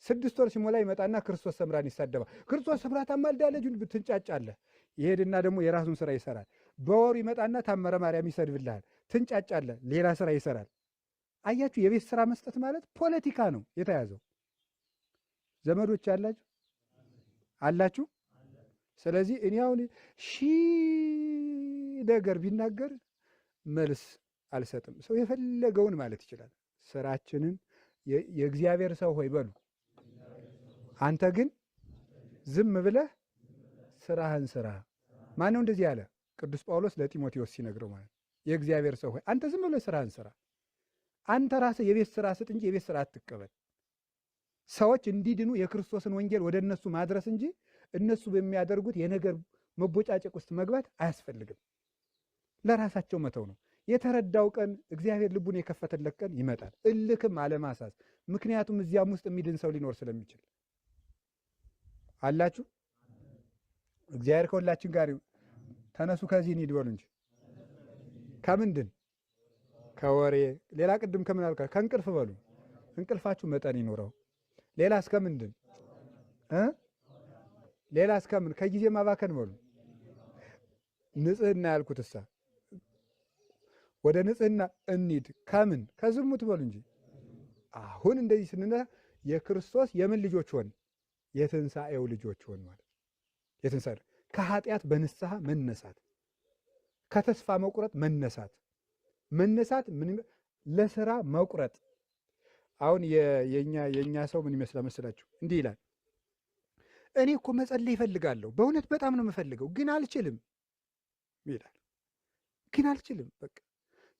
6 ወር ሲሞላ ይመጣና ክርስቶስ ሰምራን ይሳደባል። ክርስቶስ ሰምራ ታማልዳለች ትንጫጫለህ። ይሄድና ደግሞ የራሱን ስራ ይሰራል። በወሩ ይመጣና ታመረ ማርያም ይሰድብልሃል፣ ትንጫጫለህ፣ ሌላ ስራ ይሰራል። አያችሁ፣ የቤት ስራ መስጠት ማለት ፖለቲካ ነው የተያዘው። ዘመዶች አላችሁ። ስለዚህ እኔ አሁን ነገር ቢናገር መልስ አልሰጥም። ሰው የፈለገውን ማለት ይችላል። ስራችንን የእግዚአብሔር ሰው ሆይ በሉ። አንተ ግን ዝም ብለህ ስራህን ስራ። ማነው እንደዚህ ያለ? ቅዱስ ጳውሎስ ለጢሞቴዎስ ሲነግረው ማለት የእግዚአብሔር ሰው ሆይ አንተ ዝም ብለህ ስራህን ስራ። አንተ ራስህ የቤት ስራ ስጥ እንጂ የቤት ስራ አትቀበል። ሰዎች እንዲድኑ የክርስቶስን ወንጌል ወደ እነሱ ማድረስ እንጂ እነሱ በሚያደርጉት የነገር መቦጫጨቅ ውስጥ መግባት አያስፈልግም። ለራሳቸው መተው ነው። የተረዳው ቀን እግዚአብሔር ልቡን የከፈተለት ቀን ይመጣል። እልክም አለማሳዝ። ምክንያቱም እዚያም ውስጥ የሚድን ሰው ሊኖር ስለሚችል አላችሁ። እግዚአብሔር ከሁላችን ጋር ተነሱ ከዚህ እንሂድ በሉ እንጂ ከምንድን ከወሬ ሌላ ቅድም ከምን አልካ ከእንቅልፍ በሉ። እንቅልፋችሁ መጠን ይኖረው። ሌላ እስከምንድን ሌላ እስከምን ከጊዜ ማባከን በሉ። ንጽህና ያልኩት እሳ ወደ ንጽህና እንሂድ። ከምን ከዝሙት በሉ እንጂ አሁን እንደዚህ ስንነ የክርስቶስ የምን ልጆች ሆን? የትንሣኤው ልጆች ሆን ማለት የትንሣኤ ከኃጢአት በንስሐ መነሳት፣ ከተስፋ መቁረጥ መነሳት ምን ለስራ መቁረጥ። አሁን የኛ ሰው ምን ይመስላል መሰላችሁ? እንዲህ ይላል፣ እኔ እኮ መጸለይ ይፈልጋለሁ፣ በእውነት በጣም ነው የምፈልገው፣ ግን አልችልም ይላል። ግን አልችልም፣ በቃ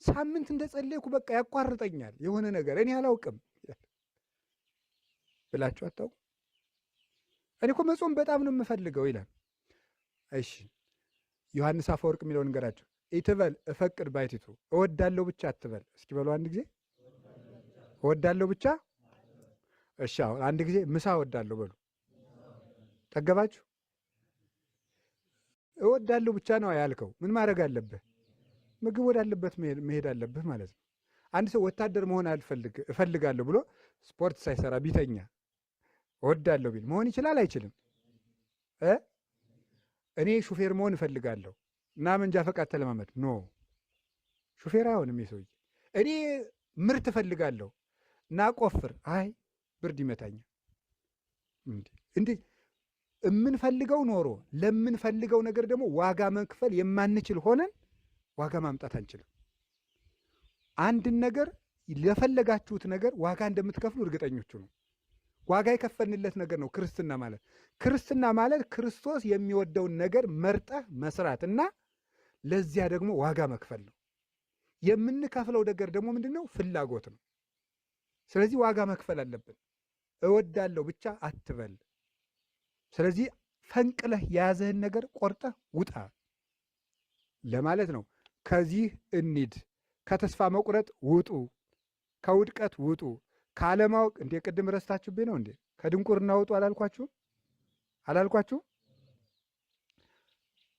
ሳምንት እንደጸለይኩ በቃ ያቋርጠኛል የሆነ ነገር፣ እኔ አላውቅም ብላችሁ አታውቁ? እኔ እኮ መጾም በጣም ነው የምፈልገው ይላል። እሺ ዮሐንስ አፈወርቅ የሚለው ንገራቸው። ኢትበል እፈቅድ ባይቲቱ፣ እወዳለሁ ብቻ አትበል። እስኪ በሉ አንድ ጊዜ እወዳለሁ ብቻ። እሺ አሁን አንድ ጊዜ ምሳ እወዳለሁ በሉ። ጠገባችሁ? እወዳለሁ ብቻ ነው ያልከው። ምን ማድረግ አለብህ? ምግብ ወዳለበት መሄድ አለብህ ማለት ነው። አንድ ሰው ወታደር መሆን እፈልጋለሁ ብሎ ስፖርት ሳይሰራ ቢተኛ እወዳለሁ ቢል መሆን ይችላል አይችልም? እኔ ሹፌር መሆን እፈልጋለሁ እና መንጃ ፈቃድ ተለማመድ፣ ኖ ሹፌር አይሆንም የሰውዬ። እኔ ምርት እፈልጋለሁ እና ቆፍር፣ አይ ብርድ ይመታኛል። እንዴ የምንፈልገው ኖሮ ለምንፈልገው ነገር ደግሞ ዋጋ መክፈል የማንችል ሆነን ዋጋ ማምጣት አንችልም። አንድን ነገር ለፈለጋችሁት ነገር ዋጋ እንደምትከፍሉ እርግጠኞቹ ነው። ዋጋ የከፈልንለት ነገር ነው ክርስትና ማለት። ክርስትና ማለት ክርስቶስ የሚወደውን ነገር መርጠህ መስራት እና ለዚያ ደግሞ ዋጋ መክፈል ነው። የምንከፍለው ነገር ደግሞ ምንድን ነው? ፍላጎት ነው። ስለዚህ ዋጋ መክፈል አለብን። እወዳለሁ ብቻ አትበል። ስለዚህ ፈንቅለህ የያዘህን ነገር ቆርጠህ ውጣ ለማለት ነው። ከዚህ እንሂድ፣ ከተስፋ መቁረጥ ውጡ፣ ከውድቀት ውጡ፣ ካለማወቅ እንዴ ቅድም ረስታችሁብኝ ነው እንዴ? ከድንቁርና ውጡ አላልኳችሁ?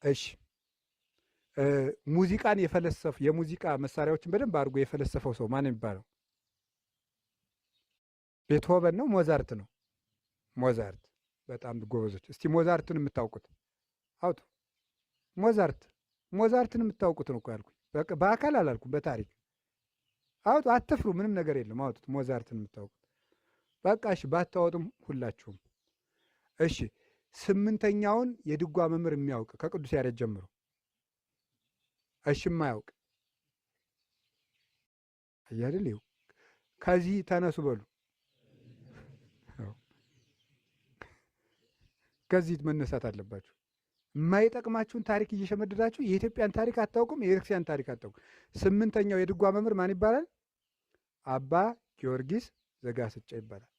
እሺ ሙዚቃን የሙዚቃ መሳሪያዎችን በደንብ አድርጎ የፈለሰፈው ሰው ማን የሚባለው? ቤትሆቨን ነው? ሞዛርት ነው? ሞዛርት። በጣም ጎበዞች። እስቲ ሞዛርትን የምታውቁት አውጡ። ሞዛርትን የምታውቁት ነው እኮ ያልኩኝ። በአካል አላልኩም፣ በታሪክ አውጡ። አትፍሩ፣ ምንም ነገር የለም። አውጡት ሞዛርትን የምታውቁት። በቃ እሺ፣ ባታወጡም ሁላችሁም እሺ። 8ኛውን የድጓ መምህር የሚያውቅ ከቅዱስ ያሬድ ጀምሮ እሺ፣ የማያውቅ አያድል ይው ከዚህ ተነሱ በሉ። ከዚህ መነሳት አለባችሁ። የማይጠቅማችሁን ታሪክ እየሸመደዳችሁ የኢትዮጵያን ታሪክ አታውቁም፣ የቤተክርስቲያን ታሪክ አታውቁም። 8ኛው የድጓ መምህር ማን ይባላል? አባ ጊዮርጊስ ዘጋስጫ ይባላል።